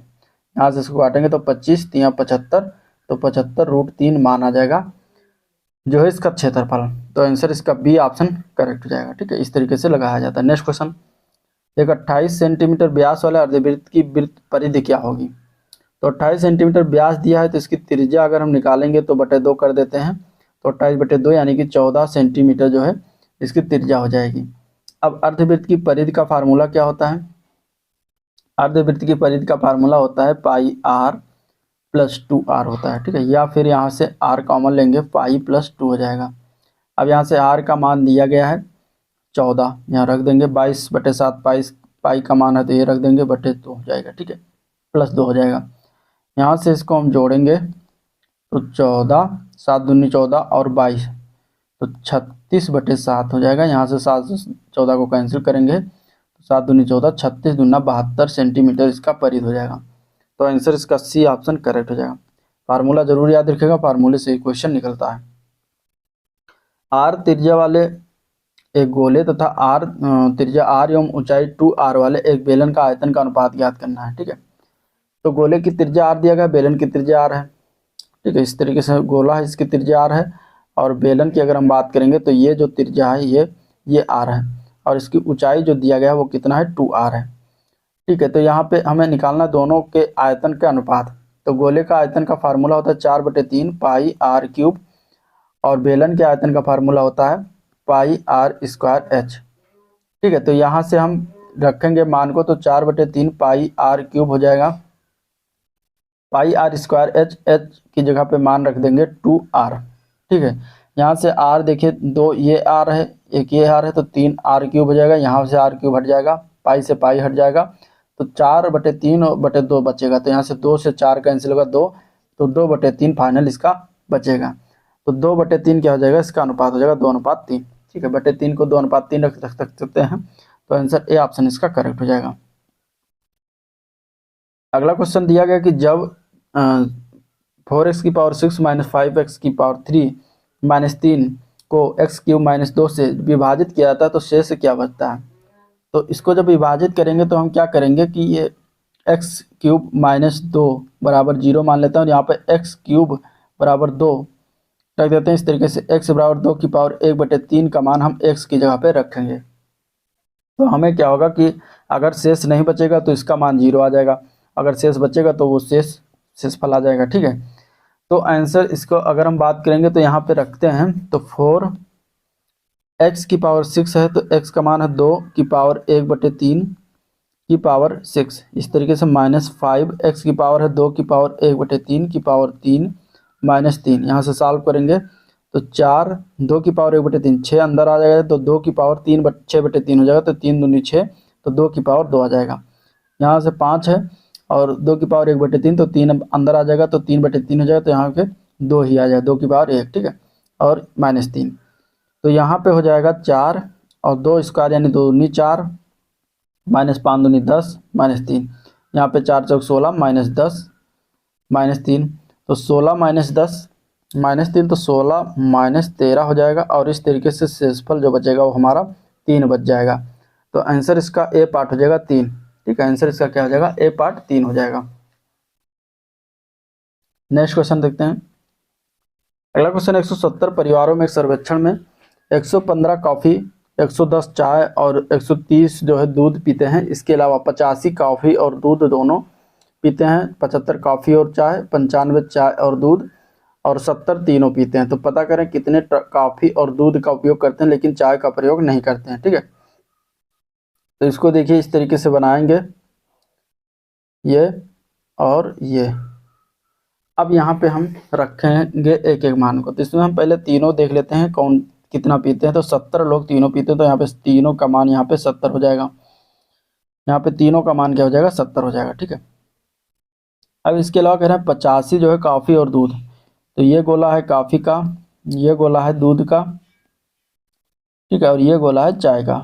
Speaker 1: यहाँ से इसको काटेंगे तो 25 3 75, तो 75√3 मान आ जाएगा जो है इसका क्षेत्रफल। तो आंसर इसका बी ऑप्शन करेक्ट हो जाएगा, ठीक है। इस तरीके से लगाया जाता है। नेक्स्ट क्वेश्चन, एक 28 सेंटीमीटर व्यास वाले अर्धवृत्त की वृत्त परिधि क्या होगी। तो 28 सेंटीमीटर व्यास दिया है, तो इसकी त्रिज्या अगर हम निकालेंगे तो 2 कर देते हैं, तो 28/2 यानी कि 14 सेंटीमीटर जो है इसकी त्रिज्या हो जाएगी। अब अर्धवृत्त की परिधि का फार्मूला क्या होता है, अर्धवृत्त की परिधि का फार्मूला होता है πr + 2r होता है, ठीक है। या फिर यहाँ से r कॉमन लेंगे, पाई + 2 हो जाएगा। अब यहाँ से r का मान दिया गया है 14, यहाँ रख देंगे, 22/7 पाई का मान है तो ये रख देंगे, बटे 2 हो जाएगा, ठीक है, +2 हो जाएगा। यहाँ से इसको हम जोड़ेंगे तो 14, 7 दूनी 14 और 22, तो 36/7 हो जाएगा। यहाँ से 7 से 14 को कैंसिल करेंगे, तो 7 दूनी 14, 36 दूना 72 सेंटीमीटर इसका परिधि हो जाएगा। तो आंसर इसका सी ऑप्शन करेक्ट हो जाएगा। फार्मूला जरूर याद रखिएगा, फार्मूले से क्वेश्चन निकलता है। आर त्रिज्या वाले एक गोले तथा आर त्रिज्या r एवं ऊंचाई 2r वाले एक बेलन का आयतन का अनुपात ज्ञात करना है, ठीक है। तो गोले की त्रिज्या r दिया गया, बेलन की त्रिज्या r है, ठीक है। इस तरीके से गोला है, इसकी त्रिज्या r है, और बेलन की अगर हम बात करेंगे तो ये जो त्रिज्या है ये r है, और इसकी ऊंचाई जो दिया गया है वो कितना है, 2r है, ठीक है। तो यहाँ पे हमें निकालना दोनों के आयतन के अनुपात। तो गोले का आयतन का फार्मूला होता है 4/3 πr3, और बेलन के आयतन का फार्मूला होता है πr²h, ठीक है। तो यहाँ से हम रखेंगे मान को तो 4/3 पाई आर क्यूब हो जाएगा। पाई आर स्क्वायर एच, एच की जगह पे मान रख देंगे 2r। ठीक है, यहाँ से r देखिए 2 ये r है, एक ये r है, तो 3r³ हो जाएगा। यहाँ से r³ हट जाएगा, पाई से पाई हट जाएगा, तो 4/3/2 बचेगा। तो यहाँ से 2 से 4 कैंसिल होगा 2, तो 2/3 फाइनल इसका बचेगा। तो 2/3 क्या हो जाएगा, इसका अनुपात हो जाएगा 2:3। ठीक है, 3 को 2:3 रख सकते हैं। तो आंसर ए ऑप्शन इसका करेक्ट हो जाएगा। अगला क्वेश्चन दिया गया कि जब 4x⁻6 - 5x⁻3 - 3 को x³ - 2 से विभाजित किया जाता है तो शेष क्या बचता है। तो इसको जब विभाजित करेंगे तो हम क्या करेंगे कि ये x³ - 2 बराबर 0 मान लेते हैं, और यहाँ पे x³ बराबर 2 रख देते हैं। इस तरीके से x बराबर 2 की पावर 1/3 का मान हम x की जगह पे रखेंगे। तो हमें क्या होगा कि अगर शेष नहीं बचेगा तो इसका मान 0 आ जाएगा, अगर शेष बचेगा तो वो शेषफल आ जाएगा। ठीक है, तो आंसर इसको अगर हम बात करेंगे तो यहाँ पे रखते हैं, तो 4x⁻6 है तो x का मान है 2 की पावर 1/3 की पावर 6। इस तरीके से -5x की पावर है 2 की पावर 1/3 की पावर 3 -3। यहाँ से सॉल्व करेंगे तो 4 2 की पावर 1/3 6 अंदर आ जाएगा, तो 2 की पावर 6/3 हो जाएगा, तो 3 दूनी 6, तो 2 की पावर 2 आ जाएगा। यहाँ से 5 है और 2 की पावर 1/3, तो 3 अंदर आ जाएगा, तो 3/3 हो जाएगा, तो यहाँ पे 2 ही आ जाएगा, 2 की पावर 1। ठीक है, और -3, तो यहाँ पे हो जाएगा 4 और 2 स्क्वायर यानी 2 दूनी 4, -5 दूनी 10 -3। यहाँ पे 4 चौक 16 -10 -3, तो 16 -10 -3, तो 16 -13 हो जाएगा। और इस तरीके से शेषफल जो बचेगा वो हमारा 3 बच जाएगा। तो आंसर इसका ए पार्ट हो जाएगा 3। ठीक है, आंसर इसका क्या हो जाएगा, ए पार्ट 3 हो जाएगा। नेक्स्ट क्वेश्चन देखते हैं। अगला क्वेश्चन 170 परिवारों में एक सर्वेक्षण में 115 कॉफ़ी, 110 चाय और 130 जो है दूध पीते हैं। इसके अलावा 85 कॉफ़ी और दूध दोनों पीते हैं, 75 कॉफ़ी और चाय, 95 चाय और दूध, और 70 तीनों पीते हैं। तो पता करें कितने कॉफ़ी और दूध का उपयोग करते हैं लेकिन चाय का प्रयोग नहीं करते हैं। ठीक है, तो इसको देखिए इस तरीके से बनाएंगे, ये और ये। अब यहाँ पे हम रखेंगे एक एक मान को, तो इसमें हम पहले तीनों देख लेते हैं कौन कितना पीते हैं। तो 70 लोग तीनों पीते हैं, तो यहाँ पे तीनों का मान यहाँ पे 70 हो जाएगा। यहाँ पे तीनों का मान क्या हो जाएगा, 70 हो जाएगा। ठीक है, अब इसके अलावा कह रहे हैं 85 जो है कॉफ़ी और दूध, तो ये गोला है कॉफ़ी का, ये गोला है दूध का, ठीक है, और ये गोला है चाय का।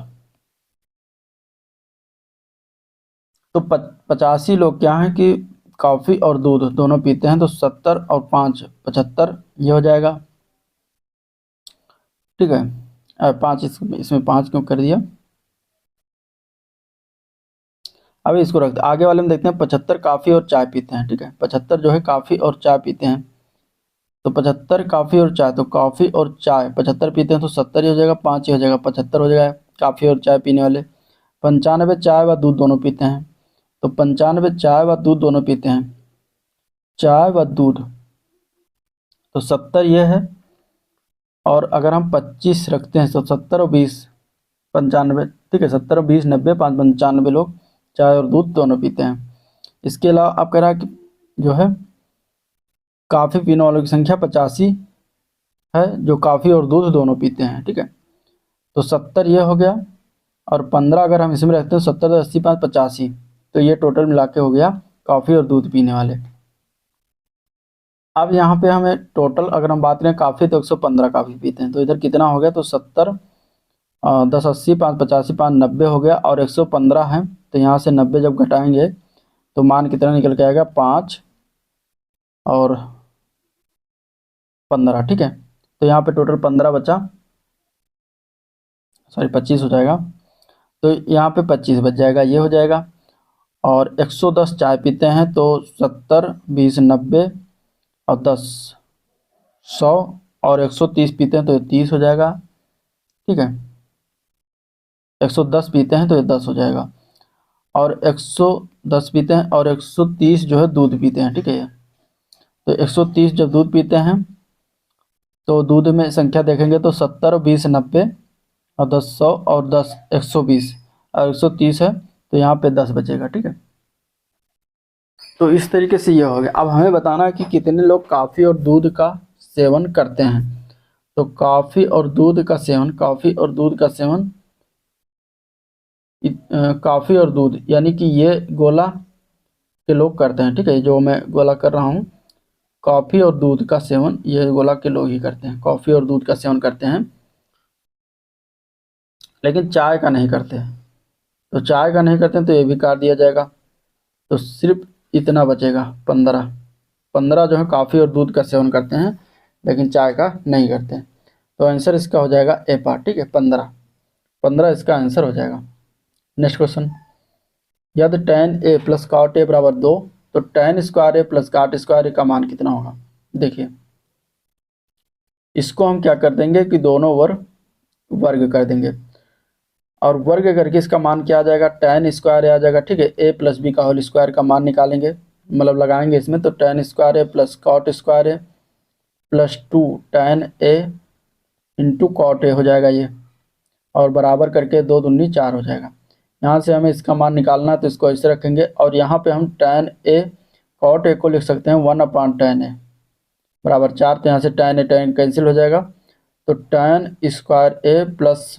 Speaker 1: तो 85 लोग क्या हैं कि कॉफ़ी और दूध दोनों पीते हैं, तो 70 और 5 75 ये हो जाएगा। ठीक है, 5 इसमें 5 क्यों कर दिया। अभी इसको रखते आगे वाले में देखते हैं 75 कॉफ़ी और चाय पीते हैं। ठीक है, 75 जो है कॉफ़ी और चाय पीते हैं, तो 75 कॉफ़ी और चाय, तो कॉफ़ी और चाय 75 पीते हैं, तो 70 ही हो जाएगा, 5 ही हो जाएगा, 75 हो जाएगा कॉफ़ी और चाय पीने वाले। 95 चाय व दूध दोनों पीते हैं, तो 95 चाय व दूध दोनों पीते हैं, चाय व दूध, तो 70 ये है। और अगर हम 25 रखते हैं तो 70 और 20 95। ठीक है, 70 और 20 90, 5 95 लोग चाय और दूध दोनों पीते हैं। इसके अलावा आप कह रहा है कि जो है कॉफ़ी पीने वालों की संख्या 85 है जो कॉफ़ी और दूध दोनों पीते हैं। ठीक है, तो 70 ये हो गया, और 15 अगर हम इसमें रखते हैं 70 80 5 85, तो ये टोटल मिला के हो गया कॉफ़ी और दूध पीने वाले। अब यहाँ पे हमें टोटल अगर हम बात करें कॉफ़ी तो 115 कॉफ़ी पीते हैं, तो इधर कितना हो गया, तो 70 10 80 5 85 5 90 हो गया, और 115 है, तो यहाँ से 90 जब घटाएंगे तो मान कितना निकल के आएगा, 5 और 15। ठीक है, तो यहाँ पे टोटल 15 बचा, सॉरी 25 हो जाएगा, तो यहाँ पे 25 बच जाएगा, ये हो जाएगा। और 110 चाय पीते हैं, तो 70 20 90 और 10 100, और 130 पीते हैं तो ये 30 हो जाएगा। ठीक है, 110 पीते हैं तो ये 10 हो जाएगा, और 110 पीते हैं और 130 जो है दूध पीते हैं। ठीक है, तो 130 जब दूध पीते हैं तो दूध में संख्या देखेंगे तो 70 20 90 और 10 100 और 10 120। और 130 है तो यहाँ पे 10 बचेगा। ठीक है, तो इस तरीके से ये हो गया। अब हमें बताना है कि कितने लोग कॉफ़ी और दूध का सेवन करते हैं। तो कॉफ़ी और दूध का सेवन, कॉफ़ी और दूध का सेवन, कॉफ़ी और दूध यानी कि ये गोला के लोग करते हैं। ठीक है, जो मैं गोला कर रहा हूँ, कॉफ़ी और दूध का सेवन ये गोला के लोग ही करते हैं, कॉफ़ी और दूध का सेवन करते हैं, लेकिन चाय का नहीं करते हैं। तो चाय का नहीं करते हैं तो ये भी काट दिया जाएगा। तो सिर्फ इतना बचेगा 15। 15 जो है कॉफ़ी और दूध का सेवन करते हैं लेकिन चाय का नहीं करते हैं। तो आंसर इसका हो जाएगा ए पार्ट। ठीक है, 15, 15 इसका आंसर हो जाएगा। नेक्स्ट क्वेश्चन, यदि tan a plus cot a बराबर 2 तो tan square A plus cot square ए का मान कितना होगा। देखिए, इसको हम क्या कर देंगे कि दोनों वर्ग कर देंगे, और वर्ग करके इसका मान क्या आ जाएगा, tan स्क्वायर ए आ जाएगा। ठीक है, a प्लस बी का होल स्क्वायर का मान निकालेंगे, मतलब लगाएंगे इसमें, तो tan square A plus cot square A plus 2 tan a into cot A हो जाएगा ये, और बराबर करके 2 दूनी 4 हो जाएगा। यहाँ से हमें इसका मान निकालना है तो इसको ऐसे रखेंगे, और यहाँ पे हम tan a कॉट ए को लिख सकते हैं 1/tan a बराबर 4। तो यहाँ से tan a tan कैंसिल हो जाएगा, तो tan square A plus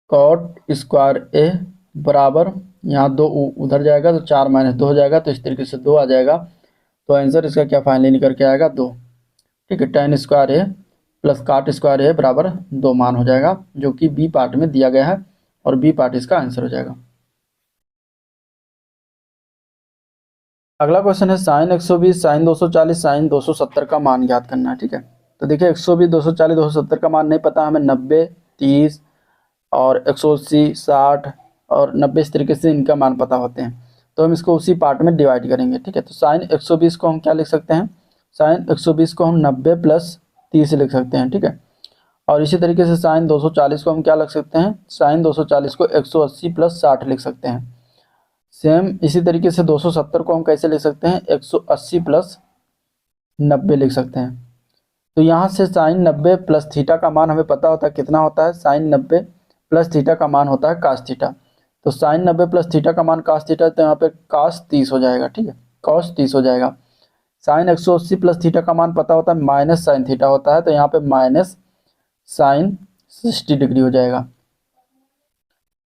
Speaker 1: cot square ए बराबर, यहाँ 2 उधर जाएगा तो 4 - 2 हो जाएगा, तो इस तरीके से 2 आ जाएगा। तो आंसर इसका क्या फाइनली निकल के आएगा, 2। ठीक है, tan square A plus cot square ए बराबर 2 मान हो जाएगा, जो कि बी पार्ट में दिया गया है, और बी पार्ट इसका आंसर हो जाएगा। अगला क्वेश्चन है साइन 120, साइन 240, साइन 270 का मान ज्ञात करना है। ठीक है, तो देखिए 120, 240, 270 का मान नहीं पता हमें, 90, 30 और 180, 60 और 90 इस तरीके से इनका मान पता होते हैं। तो हम इसको उसी पार्ट में डिवाइड करेंगे। ठीक है, तो साइन 120 को हम क्या लिख सकते हैं, साइन 120 को हम 90 प्लस 30 लिख सकते हैं। ठीक है, और इसी तरीके से साइन 240 को हम क्या लिख सकते हैं, साइन 240 को 180 प्लस 60 लिख सकते हैं। सेम इसी तरीके से 270 को हम कैसे लिख सकते हैं, 180 प्लस 90 लिख सकते हैं। तो यहाँ से साइन 90 प्लस थीटा का मान हमें पता होता है कितना होता है, साइन 90 प्लस थीटा का मान होता है कास थीटा। तो साइन 90 प्लस थीटा का मान कास थीटा, तो यहाँ पे कास 30 हो जाएगा। ठीक है, कॉस 30 हो जाएगा। साइन 180 प्लस थीटा का मान पता होता है माइनस साइन थीटा होता है, तो यहाँ पे माइनस साइन 60 डिग्री हो जाएगा।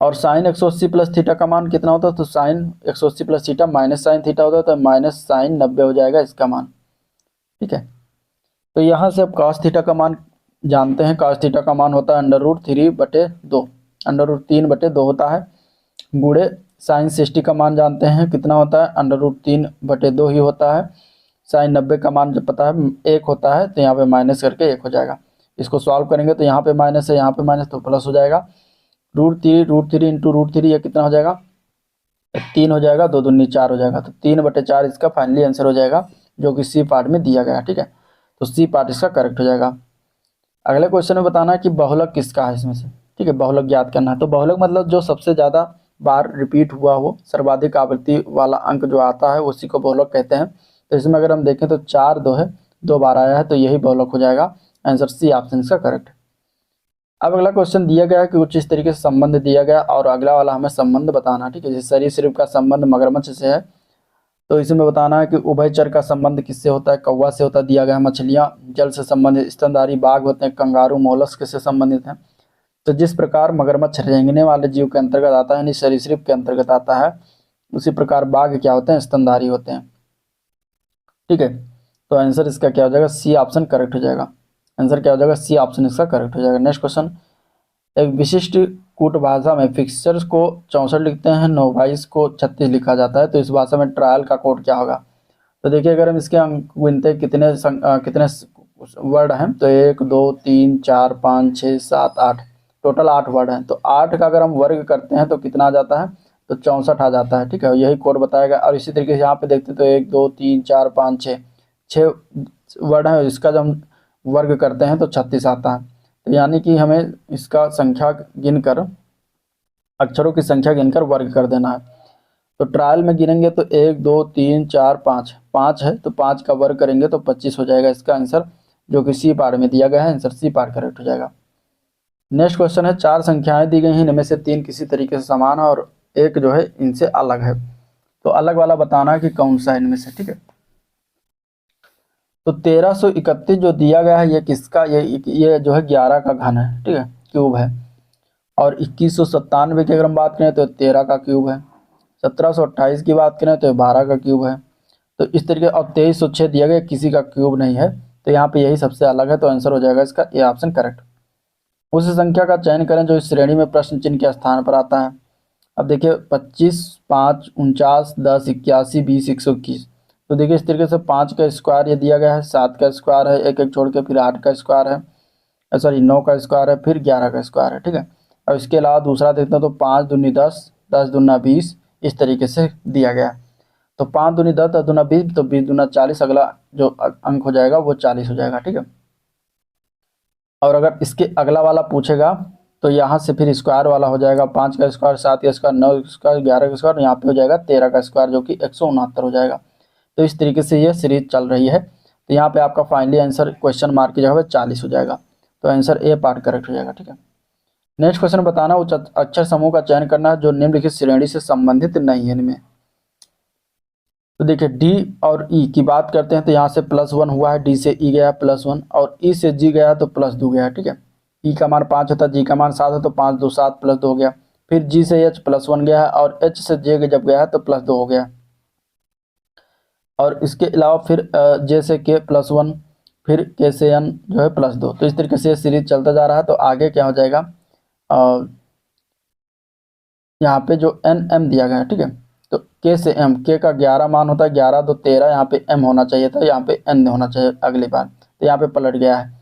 Speaker 1: और साइन 180 प्लस थीटा का मान कितना होता है, तो sine 180 plus theta minus sine theta होता है, तो माइनस साइन 90 हो जाएगा इसका मान। ठीक है, तो यहाँ से अब cos थीटा का मान जानते हैं, cos थीटा का मान होता है √3/2, √3/2 होता है, गुणे साइन 60 का मान जानते हैं कितना होता है, √3/2 ही होता है। साइन 90 का मान जब पता है 1 होता है, तो यहाँ पे माइनस करके 1 हो जाएगा। इसको सॉल्व करेंगे तो यहाँ पे माइनस है, यहाँ पे माइनस, तो प्लस हो जाएगा। √3 इंटू √3 ये कितना हो जाएगा, 3 हो जाएगा, 2 दूनी 4 हो जाएगा, तो 3/4 इसका फाइनली आंसर हो जाएगा, जो कि सी पार्ट में दिया गया। ठीक है, तो सी पार्ट इसका करेक्ट हो जाएगा। अगले क्वेश्चन में बताना है कि बहुलक किसका है इसमें से। ठीक है, बहुलक ज्ञात करना है। तो बहुलक मतलब जो सबसे ज़्यादा बार रिपीट हुआ हो, सर्वाधिक आवृत्ति वाला अंक जो आता है उसी को बहुलक कहते हैं। तो इसमें अगर हम देखें तो 4 2 है, 2 बार आया है, तो यही बहुलक हो जाएगा। आंसर सी ऑप्शन इसका करेक्ट। अब अगला क्वेश्चन दिया गया है कि कुछ इस तरीके से संबंध दिया गया, और अगला वाला हमें संबंध बताना। ठीक है, जैसे सरीसृप का संबंध मगरमच्छ से है, तो इसमें बताना है कि उभयचर का संबंध किससे होता है, कौवा से होता है, दिया गया है। मछलियाँ जल से संबंधित, स्तनधारी बाघ होते हैं, कंगारू मोलस्क से संबंधित हैं। तो जिस प्रकार मगरमच्छ रेंगने वाले जीव के अंतर्गत आता है, यानी सरीसृप के अंतर्गत आता है, उसी प्रकार बाघ क्या होते हैं, स्तनधारी होते हैं। ठीक है, तो आंसर इसका क्या हो जाएगा, सी ऑप्शन करेक्ट हो जाएगा। आंसर क्या हो जाएगा, सी ऑप्शन इसका करेक्ट हो जाएगा। नेक्स्ट क्वेश्चन, एक विशिष्ट कूट भाषा में फिक्सर्स को 64 लिखते हैं, नोवाइस को 36 लिखा जाता है, तो इस भाषा में ट्रायल का कोड क्या होगा। तो देखिए, अगर हम इसके अंक गिनते कितने वर्ड हैं, तो 1 2 3 4 5 6 7 8, टोटल 8 वर्ड हैं। तो 8 का अगर हम वर्ग करते हैं तो कितना आ जाता है, तो 64 आ जाता है। ठीक है, यही कोड बताएगा। और इसी तरीके से यहाँ पे देखते हैं तो 1 2 3 4 5 6 वर्ड हैं, इसका जब हम वर्ग करते हैं तो 36 आता है। तो यानी कि हमें इसका संख्या गिनकर, अक्षरों की संख्या गिनकर वर्ग कर देना है। तो ट्रायल में गिनेंगे तो 1 2 3 4 5, 5 है, तो 5 का वर्ग करेंगे तो 25 हो जाएगा इसका आंसर, जो कि सी पार्ट में दिया गया है। आंसर सी पार्ट करेक्ट हो जाएगा। नेक्स्ट क्वेश्चन है, चार संख्याएं दी गई हैं, इनमें से तीन किसी तरीके से समान है और एक जो है इनसे अलग है। तो अलग वाला बताना है कि कौन सा है इनमें से, ठीक है। तो 1331 जो दिया गया है ये किसका, ये जो है 11 का घन है, ठीक है, क्यूब है। और 2197 की अगर हम बात करें तो 13 का क्यूब है। 1728 की बात करें तो 12 का क्यूब है। तो इस तरीके, और 2306 दिया गया, किसी का क्यूब नहीं है, तो यहाँ पे यही सबसे अलग है, तो आंसर हो जाएगा इसका ये ऑप्शन करेक्ट। उस संख्या का चयन करें जो इस श्रेणी में प्रश्न चिन्ह के स्थान पर आता है। अब देखिए 25, 5, 49, 10, 81, 20, 121। तो देखिए इस तरीके से 5 का स्क्वायर ये दिया गया है, 7 का स्क्वायर है, एक एक छोड़ के, फिर 8 का स्क्वायर है, सॉरी 9 का स्क्वायर है, फिर 11 का स्क्वायर है, ठीक है। और इसके अलावा दूसरा देखते हैं तो 5 दूनी 10, 10 दूना 20, इस तरीके से दिया गया है। तो 5 दूनी 10, 10 दूना 20, तो 20 दूना 40, अगला जो अंक हो जाएगा वो 40 हो जाएगा, ठीक है। और अगर इसके अगला वाला पूछेगा तो यहाँ से फिर स्क्वायर वाला हो जाएगा, 5 का स्क्वायर, 7 का स्क्वायर, 9 का स्क्वायर, 11 का स्क्वायर, यहाँ पे हो जाएगा 13 का स्क्वायर जो कि 169 हो जाएगा। तो इस तरीके से ये सीरीज चल रही है। तो यहाँ पे आपका फाइनली आंसर क्वेश्चन मार्क की जगह पे 40 हो जाएगा। तो आंसर ए पार्ट करेक्ट हो जाएगा, ठीक है। नेक्स्ट क्वेश्चन बताना, उच्च अक्षर समूह का चयन करना है जो निम्नलिखित श्रेणी से संबंधित नहीं है इनमें। तो देखिए डी और ई की बात करते हैं तो यहाँ से +1 हुआ है, डी से ई गया +1, और ई से जी गया तो +2 गया, ठीक है। ई का मान 5 होता है, जी का मान 7 है, तो 5 2 7 +2 हो गया। फिर जी से एच +1 गया है, और एच से जे जब गया है तो +2 हो गया। और इसके अलावा फिर जे से के +1, फिर के से एन जो है +2। तो इस तरीके से सीरीज चलता जा रहा है। तो आगे क्या हो जाएगा, यहाँ पे जो एन एम दिया गया है, ठीक है। तो के से एम, के का 11 मान होता है, 11 2 13, यहाँ पे एम होना चाहिए था, यहाँ पे एन होना चाहिए अगली बार, तो यहाँ पे पलट गया है।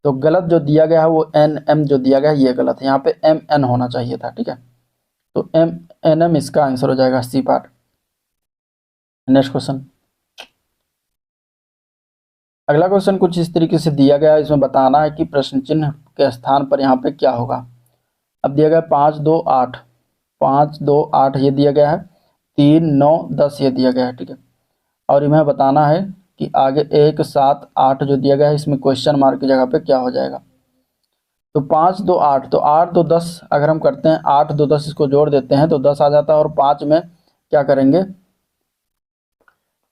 Speaker 1: तो गलत जो दिया गया है वो एन एम जो दिया गया है ये गलत है, यहाँ पे एम एन होना चाहिए था, ठीक है। तो एम एन एम इसका आंसर हो जाएगा सी पार्ट। नेक्स्ट क्वेश्चन, अगला क्वेश्चन कुछ इस तरीके से दिया गया है, इसमें बताना है कि प्रश्न चिन्ह के स्थान पर यहाँ पे क्या होगा। अब दिया गया 5 2 8, 5 2 8 ये दिया गया है, 3 9 10 ये दिया गया है, ठीक है। और इन्हें बताना है कि आगे 1 7 8 जो दिया गया है इसमें क्वेश्चन मार्क की जगह पे क्या हो जाएगा। तो 5 2 8, तो 8 2 10 अगर हम करते हैं, 8 2 10 इसको जोड़ देते हैं तो 10 आ जाता है, और 5 में क्या करेंगे,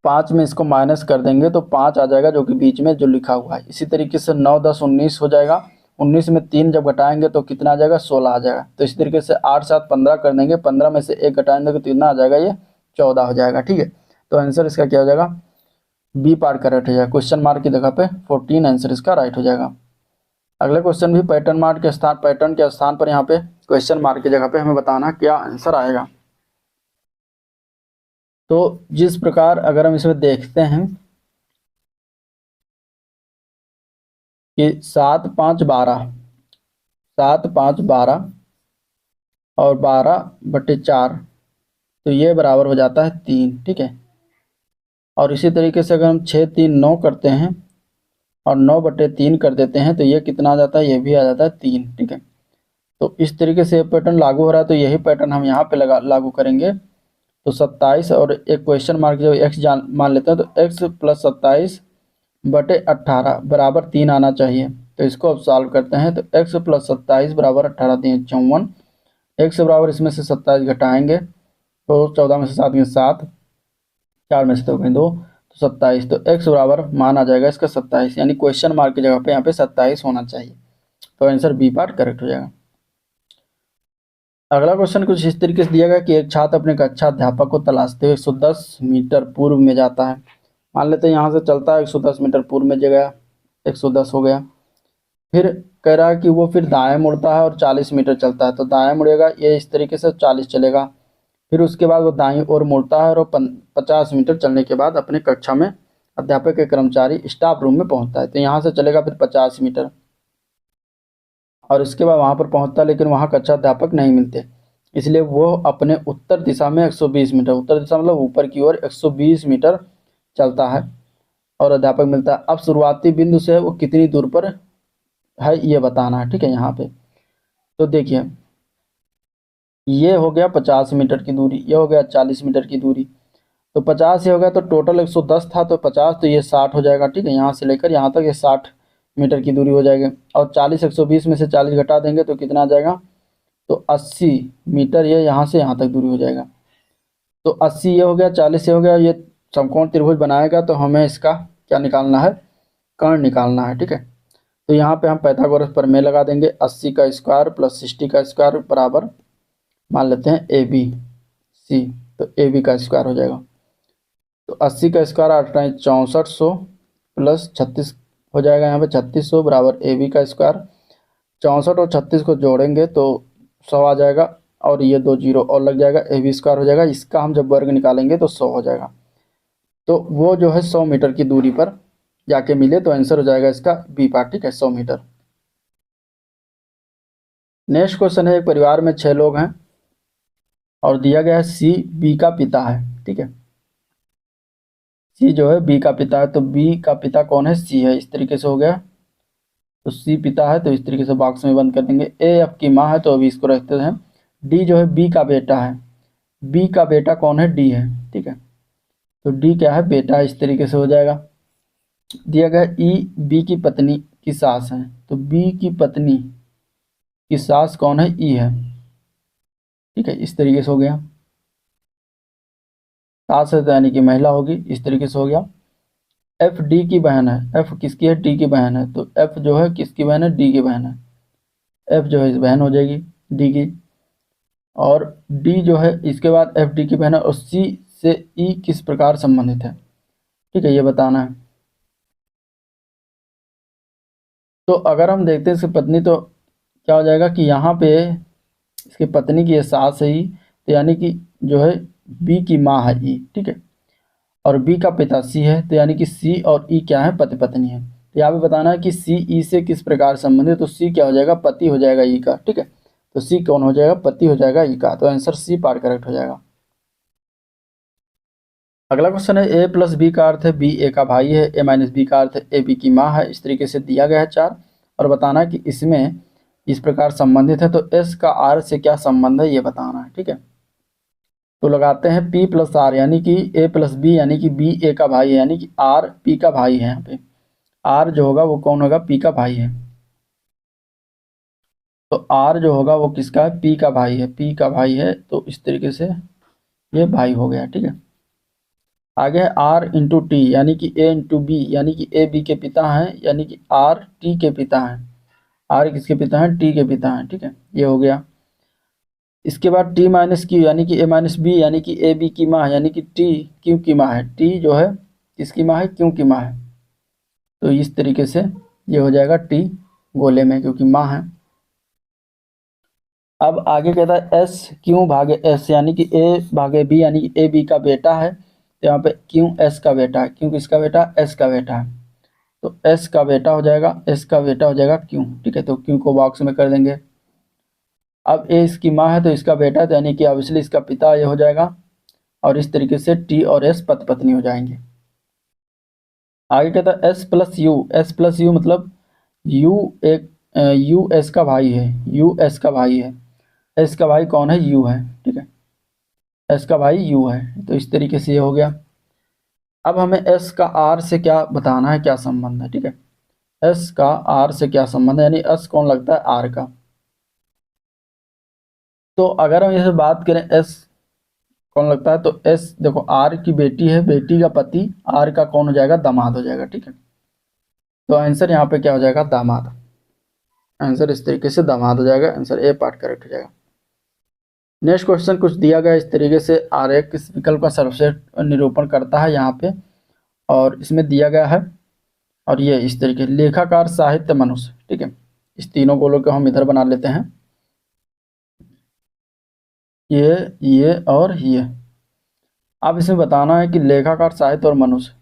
Speaker 1: 5 में इसको माइनस कर देंगे तो 5 आ जाएगा जो कि बीच में जो लिखा हुआ है। इसी तरीके से 9 10 19 हो जाएगा, 19 में 3 जब घटाएंगे तो कितना आ जाएगा, 16 आ जाएगा। तो इसी तरीके से 8 7 15 कर देंगे, 15 में से 1 घटाएंगे तो कितना आ जाएगा, ये 14 हो जाएगा, ठीक है। तो आंसर इसका क्या हो जाएगा, बी पार्ट करेक्ट हो जाएगा। क्वेश्चन मार्क की जगह पे 14 आंसर इसका राइट हो जाएगा। अगला क्वेश्चन भी पैटर्न के स्थान पर यहाँ पे क्वेश्चन मार्क की जगह पे हमें बताना क्या आंसर आएगा। तो जिस प्रकार अगर हम इसमें देखते हैं कि 7 5 12, 7 5 12 और 12/4, तो ये बराबर हो जाता है 3, ठीक है। और इसी तरीके से अगर हम 6 3 9 करते हैं और 9/3 कर देते हैं तो ये कितना आ जाता है, ये भी आ जाता है 3, ठीक है। तो इस तरीके से पैटर्न लागू हो रहा है, तो यही पैटर्न हम यहाँ पे लागू करेंगे। तो 27 और एक क्वेश्चन मार्क जब x मान लेते हैं तो x + 27/18 बराबर 3 आना चाहिए। तो इसको अब सॉल्व करते हैं तो x + 27 बराबर 18 3 54, x बराबर इसमें से 27 घटाएंगे तो 14 में से 7 गए 7, 4 में से 2 गए 2, तो 27। तो x बराबर मान आ जाएगा इसका 27, यानी क्वेश्चन मार्क की जगह पे यहाँ पे 27 होना चाहिए। तो आंसर बी पार्ट करेक्ट हो जाएगा। अगला क्वेश्चन कुछ इस तरीके से दिया गया कि एक छात्र अपने कक्षा अध्यापक को तलाशते हुए 110 मीटर पूर्व में जाता है। मान लेते हैं यहाँ से चलता है 110 मीटर पूर्व में गया, 110 हो गया। फिर कह रहा है कि वो फिर दाएं मुड़ता है और 40 मीटर चलता है, तो दाएं मुड़ेगा ये इस तरीके से 40 चलेगा। फिर उसके बाद वो दाईं ओर मुड़ता है और 50 मीटर चलने के बाद अपने कक्षा में अध्यापक के कर्मचारी स्टाफ रूम में पहुँचता है। तो यहाँ से चलेगा फिर 50 मीटर, और इसके बाद वहाँ पर पहुँचता है, लेकिन वहाँ कक्षा अध्यापक नहीं मिलते, इसलिए वो अपने उत्तर दिशा में 120 मीटर, उत्तर दिशा मतलब ऊपर की ओर 120 मीटर चलता है और अध्यापक मिलता है। अब शुरुआती बिंदु से वो कितनी दूर पर है ये बताना है, ठीक है। यहाँ पे तो देखिए ये हो गया 50 मीटर की दूरी, ये हो गया 40 मीटर की दूरी, तो 50 ये हो गया, तो टोटल 110 था तो 50, तो ये 60 हो जाएगा, ठीक है। यहाँ से लेकर यहाँ तक ये 60 मीटर की दूरी हो जाएगी। और 40 120 में से 40 घटा देंगे तो कितना आ जाएगा, तो 80 मीटर ये यहाँ से यहाँ तक दूरी हो जाएगा। तो 80 ये हो गया, 40 ये हो गया। ये समकोण त्रिभुज बनाएगा तो हमें इसका क्या निकालना है, कर्ण निकालना है, ठीक है। तो यहाँ पे हम पाइथागोरस प्रमेय लगा देंगे। 80 का स्क्वायर प्लस 60 का स्क्वायर बराबर मान लेते हैं ABC, तो AB का स्क्वायर हो जाएगा। तो 80 का स्क्वायर 8 6400 प्लस 36 हो जाएगा, यहाँ पे 3600 बराबर AB का स्क्वायर। 64 और 36 को जोड़ेंगे तो 100 आ जाएगा, और ये 2 जीरो और लग जाएगा, AB स्क्वायर हो जाएगा। इसका हम जब वर्ग निकालेंगे तो 100 हो जाएगा। तो वो जो है 100 मीटर की दूरी पर जाके मिले, तो आंसर हो जाएगा इसका बी पार्ट, ठीक है, 100 मीटर। नेक्स्ट क्वेश्चन है, एक परिवार में 6 लोग हैं और दिया गया है सी बी का पिता है, ठीक है। सी जो है बी का पिता है, तो बी का पिता कौन है, सी है। इस तरीके से हो गया। तो सी पिता है तो इस तरीके से बॉक्स में बंद कर देंगे। ए एफ की माँ है तो अभी इसको रखते हैं। डी जो है बी का बेटा है। बी का बेटा कौन है, डी है, ठीक है। तो डी क्या है, बेटा है। इस तरीके से हो जाएगा। दिया गया ई बी की पत्नी की सास है, तो बी की पत्नी की सास कौन है, ई है, ठीक है। इस तरीके से हो गया। सास है तो यानी कि महिला होगी। इस तरीके से हो गया। एफ डी की बहन है। एफ किसकी है, डी की बहन है। तो एफ जो है किसकी बहन है, डी की बहन है। एफ जो है इस बहन हो जाएगी डी की। और डी जो है इसके बाद एफ डी की बहन है। और सी से ई किस प्रकार संबंधित है, ठीक है, ये बताना है। तो अगर हम देखते हैं इसकी पत्नी, तो क्या हो जाएगा कि यहाँ पे इसकी पत्नी की ये सास है ई, तो यानी कि जो है बी की माँ है ई, ठीक है। और बी का पिता सी है, तो यानी कि सी और ई क्या है, पति पत्नी है। तो यहाँ पे बताना है कि सी ई से किस प्रकार संबंधित, तो सी क्या हो जाएगा, पति हो जाएगा ई का, ठीक है। तो सी कौन हो जाएगा, पति हो जाएगा ई का। तो आंसर सी पार्ट करेक्ट हो जाएगा। अगला क्वेश्चन है, ए प्लस बी का अर्थ है बी ए का भाई है, ए माइनस बी का अर्थ है ए बी की माँ है। इस तरीके से दिया गया है 4, और बताना है कि इसमें इस प्रकार संबंधित है। तो एस का आर से क्या संबंध है, ये बताना है, ठीक है। तो लगाते हैं पी प्लस आर, यानी कि ए प्लस बी, यानी कि बी ए का भाई है, यानी कि आर पी का भाई है। यहाँ पे आर जो होगा वो कौन होगा, पी का भाई है। तो आर जो होगा वो किसका है, पी का भाई है, पी का भाई है। तो इस तरीके से ये भाई हो गया, ठीक है। आगे है आर इंटू टी, यानी कि ए इंटू बी, यानी कि ए बी के पिता हैं, यानी कि आर टी के पिता हैं। आर किसके पिता हैं, टी के पिता हैं, ठीक है, ये हो गया। इसके बाद टी माइनस क्यू, यानी कि ए माइनस बी, यानी कि ए बी की माँ, यानी कि टी क्यू की माँ है। टी जो है किसकी माँ है, क्यू की माँ है। तो इस तरीके से ये हो जाएगा टी गोले में, क्योंकि माँ है। अब आगे कहता है एस क्यू भागे एस, यानी कि ए भागे बी, यानी कि ए बी का बेटा है। तो यहाँ पे क्यू एस का बेटा है। क्यू किसका बेटा, एस का बेटा है। तो एस का बेटा हो जाएगा, एस का बेटा हो जाएगा क्यू, ठीक है। तो क्यू को बॉक्स में कर देंगे। अब ए इसकी माँ है तो इसका बेटा है, तो यानी कि ऑब्वियसली इसका पिता ये हो जाएगा। और इस तरीके से टी और एस पति पत्नी हो जाएंगे। आगे कहता है S plus you. S plus you मतलब यू एक यू एस का भाई है, यू एस का भाई है। एस का भाई कौन है, यू है, ठीक है। एस का भाई यू है। तो इस तरीके से ये हो गया। अब हमें एस का आर से क्या बताना है, क्या संबंध है, ठीक है। एस का आर से क्या संबंध है, यानी एस कौन लगता है, आर का। तो अगर हम इसे बात करें एस कौन लगता है, तो एस देखो आर की बेटी है, बेटी का पति आर का कौन हो जाएगा, दामाद हो जाएगा, ठीक है। तो आंसर यहाँ पे क्या हो जाएगा, दामाद। आंसर इस तरीके से दामाद हो जाएगा। आंसर ए पार्ट करेक्ट हो जाएगा। नेक्स्ट क्वेश्चन कुछ दिया गया इस तरीके से, आरेख किस विकल्प का सर्वश्रेष्ठ निरूपण करता है यहाँ पे, और इसमें दिया गया है। और ये इस तरीके लेखाकार साहित्य मनुष्य, ठीक है। इस तीनों गोलों को हम इधर बना लेते हैं, ये और ये। अब इसमें बताना है कि लेखाकार साहित्य और मनुष्य,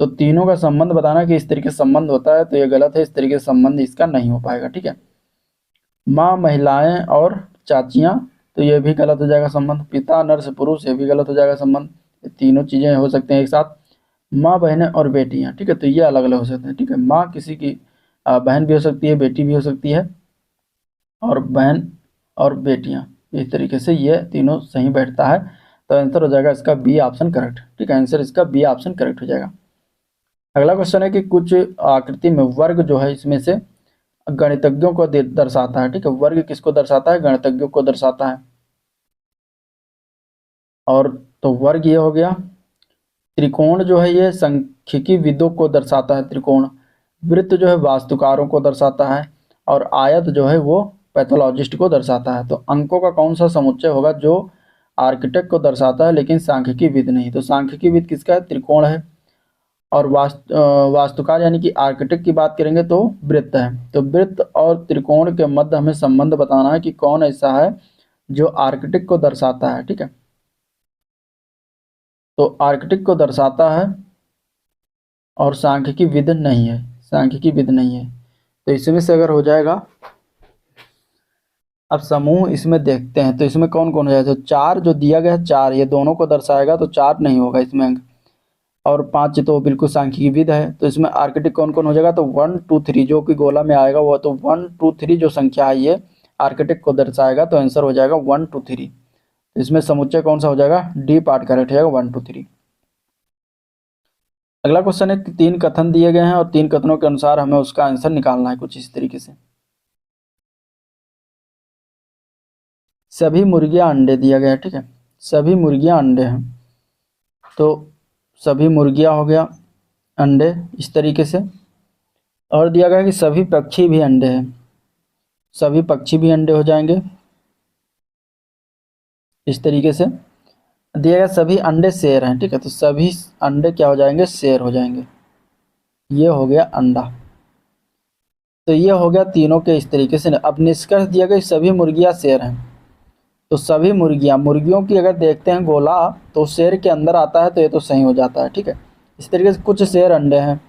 Speaker 1: तो तीनों का संबंध बताना है कि इस तरीके से संबंध होता है। तो ये गलत है, इस तरीके से संबंध इसका नहीं हो पाएगा, ठीक है। माँ महिलाएं और चाचियाँ, तो ये भी गलत हो जाएगा संबंध। पिता नर से पुरुष, ये भी गलत हो जाएगा संबंध। ये तीनों चीज़ें हो सकते हैं एक साथ। माँ बहनें और बेटियाँ, ठीक है, तो ये अलग अलग हो सकते हैं, ठीक है। माँ किसी की बहन भी हो सकती है, बेटी भी हो सकती है, और बहन और बेटियाँ, इस तरीके से ये तीनों सही बैठता है। तो आंसर हो जाएगा इसका बी ऑप्शन करेक्ट, ठीक है। आंसर इसका बी ऑप्शन करेक्ट हो जाएगा। अगला क्वेश्चन है कि कुछ आकृति में वर्ग जो है इसमें से गणितज्ञों को दर्शाता है। ठीक है, वर्ग किसको दर्शाता है? गणितज्ञों को दर्शाता है। और तो वर्ग ये हो गया। त्रिकोण जो है ये सांख्यिकी विदों को दर्शाता है, त्रिकोण। वृत्त जो है वास्तुकारों को दर्शाता है। और आयत जो है वो पैथोलॉजिस्ट को दर्शाता है। तो अंकों का कौन सा समुच्चय होगा जो आर्किटेक्ट को दर्शाता है लेकिन सांख्यिकी विद नहीं? तो सांख्यिकी विद किसका है? त्रिकोण है। और वास्तुकार यानी कि आर्किटेक्ट की बात करेंगे तो वृत्त है। तो वृत्त और त्रिकोण के मध्य हमें संबंध बताना है कि कौन ऐसा है जो आर्किटेक्ट को दर्शाता है। ठीक है, तो आर्किटेक्ट को दर्शाता है और सांख्यिकी विद नहीं है, सांख्यिकी विद नहीं है। तो इसमें से अगर हो जाएगा, अब समूह इसमें देखते हैं तो इसमें कौन कौन हो जाएगा? तो 4 जो दिया गया है, 4 ये दोनों को दर्शाएगा तो 4 नहीं होगा इसमें अंक। और 5 तो बिल्कुल सांख्यिकी विद है। तो इसमें आर्किटेक्ट कौन कौन हो जाएगा? तो 1 2 3 जो कि गोला में आएगा वो, तो 1 2 3 जो संख्या है ये आर्किटेक्ट को दर्शाएगा। तो आंसर हो जाएगा 1 2 3। तो इसमें समुच्चय कौन सा हो जाएगा? डी पार्ट करेक्ट हो जाएगा, 1 2 3। अगला क्वेश्चन है कि 3 कथन दिए गए हैं और 3 कथनों के अनुसार हमें उसका आंसर निकालना है कुछ इस तरीके से। सभी मुर्गियां अंडे दिया गया है। ठीक है, सभी मुर्गियां अंडे हैं। तो सभी मुर्गियां हो गया अंडे इस तरीके से। और दिया गया है कि सभी पक्षी भी अंडे हैं, सभी पक्षी भी अंडे हो जाएंगे इस तरीके से। दिया गया सभी अंडे शेर हैं। ठीक है, तो सभी अंडे क्या हो जाएंगे? शेर हो जाएंगे। ये हो गया अंडा। तो ये हो गया तीनों के इस तरीके से। अब निष्कर्ष दिया गया सभी मुर्गियां शेर हैं। तो सभी मुर्गियां, मुर्गियों की अगर देखते हैं गोला तो शेर के अंदर आता है तो ये तो सही हो जाता है। ठीक है, इस तरीके से कुछ शेर अंडे हैं।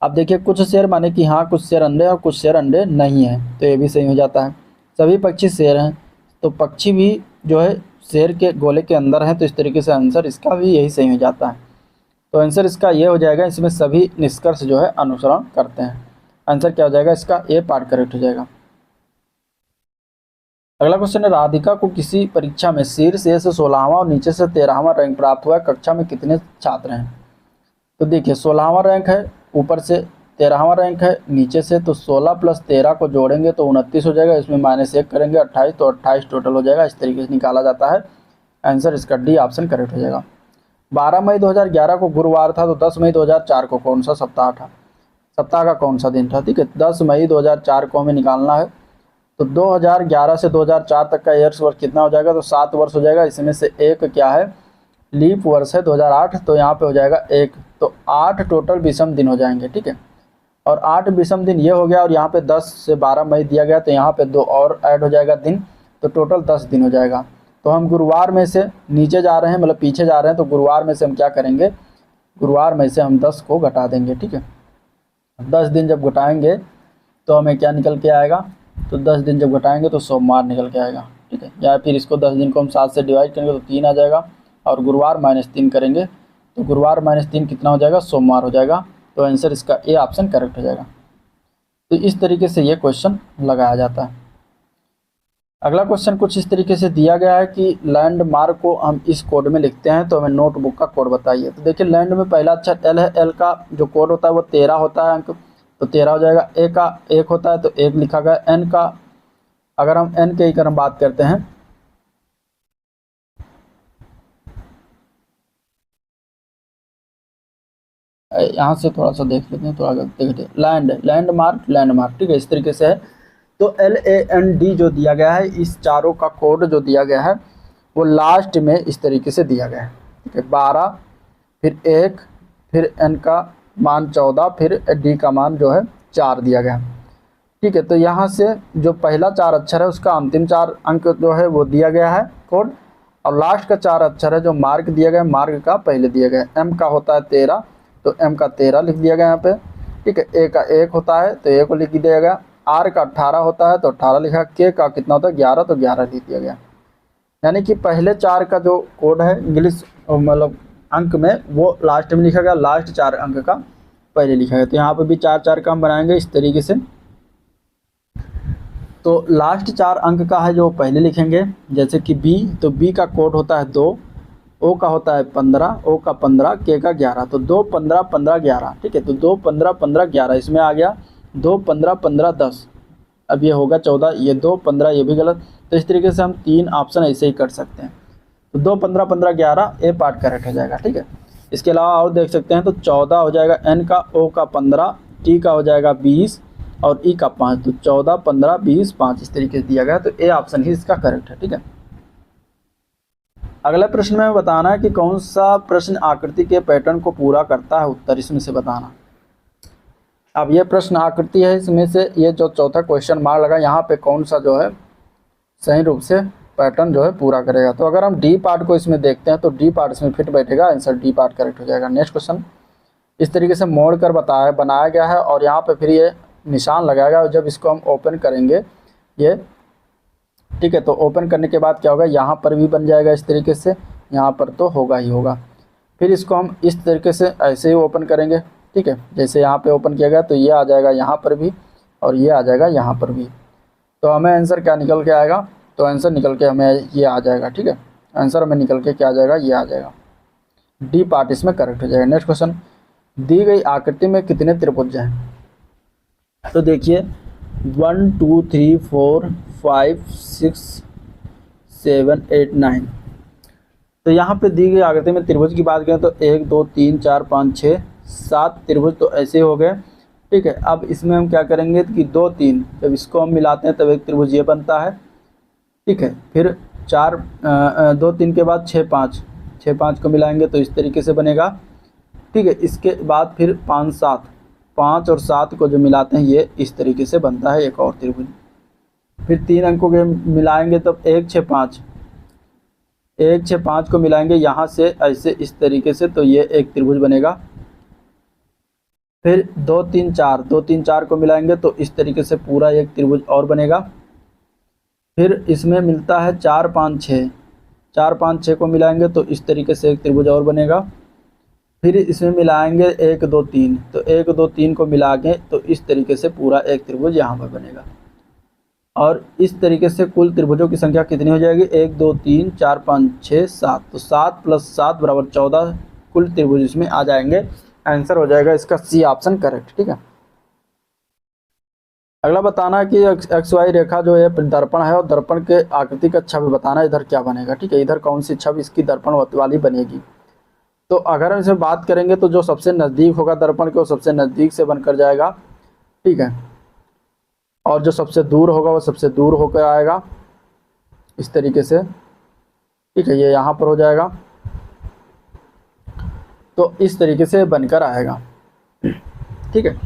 Speaker 1: अब देखिए कुछ शेर माने कि हाँ कुछ शेर अंडे और कुछ शेर अंडे नहीं है, तो ये भी सही हो जाता है। सभी पक्षी शेर हैं, तो पक्षी भी जो है शेर के गोले के अंदर है। तो इस तरीके से आंसर इसका भी यही सही हो जाता है। तो आंसर इसका ये हो जाएगा। इसमें सभी निष्कर्ष जो है अनुसरण करते हैं। आंसर क्या हो जाएगा इसका? ए पार्ट करेक्ट हो जाएगा। अगला क्वेश्चन है राधिका को किसी परीक्षा में शीर्ष ए से 16वां और नीचे से 13वां रैंक प्राप्त हुआ है। कक्षा में कितने छात्र हैं? तो देखिए 16वां रैंक है, ऊपर से 13वां रैंक है नीचे से। तो 16 प्लस 13 को जोड़ेंगे तो 29 हो जाएगा। इसमें -1 करेंगे 28, तो 28 टोटल हो जाएगा। इस तरीके से निकाला जाता है। आंसर इसका डी ऑप्शन करेक्ट हो जाएगा। 12 मई 2011 को गुरुवार था, तो 10 मई 2004 को कौन सा सप्ताह था? सप्ताह का कौन सा दिन था? ठीक है, 10 मई 2004 को हमें निकालना है। तो 2011 से 2004 तक का ईयर्स वर्ष कितना हो जाएगा? तो 7 वर्ष हो जाएगा। इसमें से एक क्या है? लीप वर्ष है 2008, तो यहाँ पे हो जाएगा 1। तो 8 टोटल विषम दिन हो जाएंगे। ठीक है, और 8 विषम दिन ये हो गया। और यहाँ पे 10 से 12 मई दिया गया, तो यहाँ पे 2 और ऐड हो जाएगा दिन, तो टोटल 10 दिन हो जाएगा। तो हम गुरुवार में से नीचे जा रहे हैं, मतलब पीछे जा रहे हैं, तो गुरुवार में से हम क्या करेंगे? गुरुवार में से हम 10 को घटा देंगे। ठीक है, 10 दिन जब घटाएंगे तो हमें क्या निकल के आएगा? तो 10 दिन जब घटाएंगे तो सोमवार निकल के आएगा। ठीक है, या फिर इसको 10 दिन को हम 7 से डिवाइड करेंगे तो 3 आ जाएगा। और गुरुवार -3 करेंगे तो गुरुवार -3 कितना हो जाएगा? सोमवार हो जाएगा। तो आंसर इसका ए ऑप्शन करेक्ट हो जाएगा। तो इस तरीके से ये क्वेश्चन लगाया जाता है। अगला क्वेश्चन कुछ इस तरीके से दिया गया है कि लैंडमार्क को हम इस कोड में लिखते हैं, तो हमें नोटबुक का कोड बताइए। तो देखिए लैंड में पहला अक्षर एल है, एल का जो कोड होता है वो 13 होता है अंक, तो 13 हो जाएगा। ए का 1 होता है तो 1 लिखा गया। एन का, अगर हम एन के ही हम बात करते हैं, यहाँ से थोड़ा सा देख लेते हैं, थोड़ा देखते हैं। लैंडमार्क ठीक है, इस तरीके से है। तो LAND जो दिया गया है, इस चारों का कोड जो दिया गया है वो लास्ट में इस तरीके से दिया गया है। ठीक है, 12 फिर 1 फिर N का मान 14 फिर D का मान जो है 4 दिया गया। ठीक है, तो यहाँ से जो पहला 4 अक्षर है उसका अंतिम 4 अंक जो है वो दिया गया है कोड, और लास्ट का 4 अक्षर है जो मार्क दिया गया है, मार्क का पहले दिया गया है। M का होता है 13, तो M का 13 लिख दिया गया यहाँ पे। ठीक है, A का 1 होता है तो 1 को लिख दिया गया। R का 18 होता है तो 18 लिखा। K का कितना होता है? 11, तो 11 लिख दिया गया। यानी कि पहले 4 का जो कोड है इंग्लिश मतलब अंक में वो लास्ट में लिखा गया, लास्ट 4 अंक का पहले लिखा गया। तो यहाँ पे भी 4 का हम बनाएंगे इस तरीके से। तो लास्ट 4 अंक का है जो पहले लिखेंगे, जैसे कि B, तो B का कोड होता है 2, ओ का होता है 15, ओ का 15, के का 11, तो 2 15 15 11, ठीक है। तो 2 15 15 11 इसमें आ गया, 2 15 15 10, अब ये होगा 14, ये 2 15 ये भी गलत। तो इस तरीके से हम 3 ऑप्शन ऐसे ही कर सकते हैं। तो 2 15 15 11 ए पार्ट करेक्ट हो जाएगा, ठीक है। इसके अलावा और देख सकते हैं तो 14 हो जाएगा एन का, ओ का 15, टी का हो जाएगा 20 और ई का 5, तो 14 15 20 5 इस तरीके से दिया गया, तो ए ऑप्शन ही इसका करेक्ट है, ठीक है। अगले प्रश्न में बताना है कि कौन सा प्रश्न आकृति के पैटर्न को पूरा करता है, उत्तर इसमें से बताना। अब ये प्रश्न आकृति है, इसमें से ये जो चौथा क्वेश्चन मार्क लगा यहाँ पे कौन सा जो है सही रूप से पैटर्न जो है पूरा करेगा। तो अगर हम डी पार्ट को इसमें देखते हैं तो डी पार्ट इसमें फिट बैठेगा, आंसर डी पार्ट करेक्ट हो जाएगा। नेक्स्ट क्वेश्चन इस तरीके से मोड़ कर बनाया गया है और यहाँ पे फिर ये निशान लगाएगा और जब इसको हम ओपन करेंगे ये, ठीक है, तो ओपन करने के बाद क्या होगा, यहाँ पर भी बन जाएगा इस तरीके से, यहाँ पर तो होगा ही होगा। फिर इसको हम इस तरीके से ऐसे ही ओपन करेंगे, ठीक है, जैसे यहाँ पे ओपन किया गया तो ये आ जाएगा यहाँ पर भी और ये आ जाएगा यहाँ पर भी। तो हमें आंसर क्या निकल के आएगा, तो आंसर निकल के हमें ये आ जाएगा, ठीक है। आंसर हमें निकल के क्या आ जाएगा, ये आ जाएगा, डी पार्ट इसमें करेक्ट हो जाएगा। नेक्स्ट क्वेश्चन, दी गई आकृति में कितने त्रिभुज हैं। तो देखिए 1 2 3 4 5 6 7 8 9, तो यहाँ पे दी गई आकृति में त्रिभुज की बात करें तो 1 2 3 4 5 6 7 त्रिभुज तो ऐसे हो गए, ठीक है। अब इसमें हम क्या करेंगे कि 2 3 जब इसको हम मिलाते हैं तब एक त्रिभुज ये बनता है, ठीक है। फिर 2 3 के बाद 6 5 को मिलाएंगे तो इस तरीके से बनेगा, ठीक है। इसके बाद फिर 5 7, 5 और 7 को जो मिलाते हैं ये इस तरीके से बनता है एक और त्रिभुज। फिर 3 अंकों के मिलाएंगे तब 1 6 5 को मिलाएंगे यहाँ से ऐसे इस तरीके से, तो ये एक त्रिभुज बनेगा। फिर 2 3 4 को मिलाएंगे तो इस तरीके से पूरा एक त्रिभुज और बनेगा। फिर इसमें मिलता है 4 5 6 को मिलाएंगे तो इस तरीके से एक त्रिभुज और बनेगा। फिर इसमें मिलाएंगे 1 2 3, तो 1 2 3 को मिला के तो इस तरीके से पूरा एक त्रिभुज यहाँ पर बनेगा। और इस तरीके से कुल त्रिभुजों की संख्या कितनी हो जाएगी, 1 2 3 4 5 6 7, तो 7 + 7 = 14 कुल त्रिभुज इसमें आ जाएंगे। आंसर हो जाएगा इसका सी ऑप्शन करेक्ट, ठीक है। अगला बताना है कि एक्स वाई रेखा जो है दर्पण है और दर्पण के आकृति का छवि बताना है, इधर क्या बनेगा, ठीक है। इधर कौन सी छवि इसकी दर्पण वाली बनेगी। तो अगर हम इसमें बात करेंगे तो जो सबसे नज़दीक होगा दर्पण के वो सबसे नज़दीक से बनकर जाएगा, ठीक है, और जो सबसे दूर होगा वो सबसे दूर होकर आएगा इस तरीके से, ठीक है, ये यहाँ पर हो जाएगा, तो इस तरीके से बनकर आएगा, ठीक है।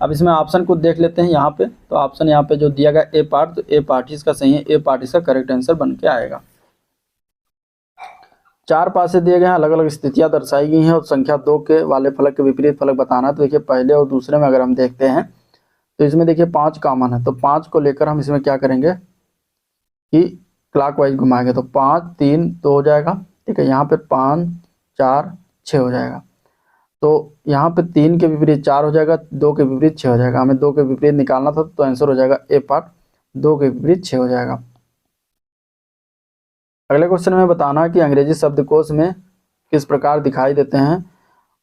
Speaker 1: अब इसमें ऑप्शन को देख लेते हैं यहाँ पे, तो ऑप्शन यहाँ पे जो दिया गया ए पार्ट, तो ए पार्ट इसका सही है, ए पार्ट इसका करेक्ट आंसर बन के आएगा। 4 पासे दिए गए हैं, अलग अलग स्थितियां दर्शाई गई हैं और संख्या 2 के वाले फलक के विपरीत फलक बताना है। तो देखिए पहले और दूसरे में अगर हम देखते हैं तो इसमें देखिए 5 कॉमन है, तो 5 को लेकर हम इसमें क्या करेंगे कि क्लॉकवाइज घुमाएंगे, तो 5 3 2 हो जाएगा, ठीक है। यहाँ पे 5 4 6 हो जाएगा, तो यहाँ पे 3 के विपरीत 4 हो जाएगा, 2 के विपरीत 6 हो जाएगा। हमें 2 के विपरीत निकालना था तो आंसर हो जाएगा ए पार्ट 2 के विपरीत 6 हो जाएगा। अगले क्वेश्चन में बताना है कि अंग्रेजी शब्दकोश में किस प्रकार दिखाई देते हैं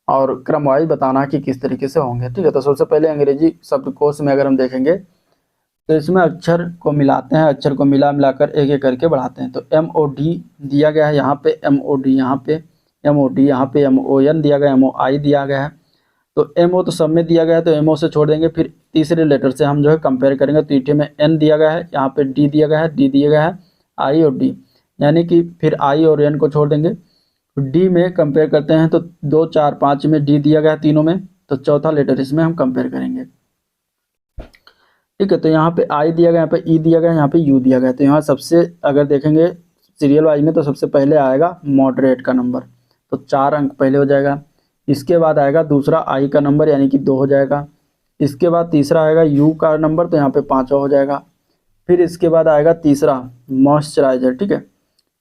Speaker 1: और क्रमवाइज बताना है कि किस तरीके से होंगे, ठीक है। तो सबसे पहले अंग्रेजी शब्दकोश में अगर हम देखेंगे तो इसमें अक्षर को मिलाते हैं, अक्षर को मिलाकर एक एक करके बढ़ाते हैं। तो MOD दिया गया है, यहाँ पे MOD, यहाँ पे MOD, यहाँ पे MON दिया गया है, MOI दिया गया है। तो MO तो सब में दिया गया है तो MO से छोड़ देंगे, फिर तीसरे लेटर से हम जो है कंपेयर करेंगे। तो ईटे में N दिया गया है, यहाँ पे D दिया गया है, D दिया गया है, I और D, यानी कि फिर I और N को छोड़ देंगे। D में कंपेयर करते हैं तो 2 4 5 में D दिया गया है तीनों में, तो चौथा लेटर इसमें हम कंपेयर करेंगे, ठीक है। तो यहाँ पे I दिया गया, यहाँ पे E दिया गया, यहाँ पे U दिया गया। तो यहाँ सबसे अगर देखेंगे सीरियल वाइज में तो सबसे पहले आएगा मॉडरेट का नंबर, तो 4 अंक पहले हो जाएगा। इसके बाद आएगा दूसरा I का नंबर यानी कि 2 हो जाएगा। इसके बाद तीसरा आएगा U का नंबर, तो यहाँ पे 5 हो जाएगा। फिर इसके बाद आएगा तीसरा मॉइस्चराइजर, ठीक है।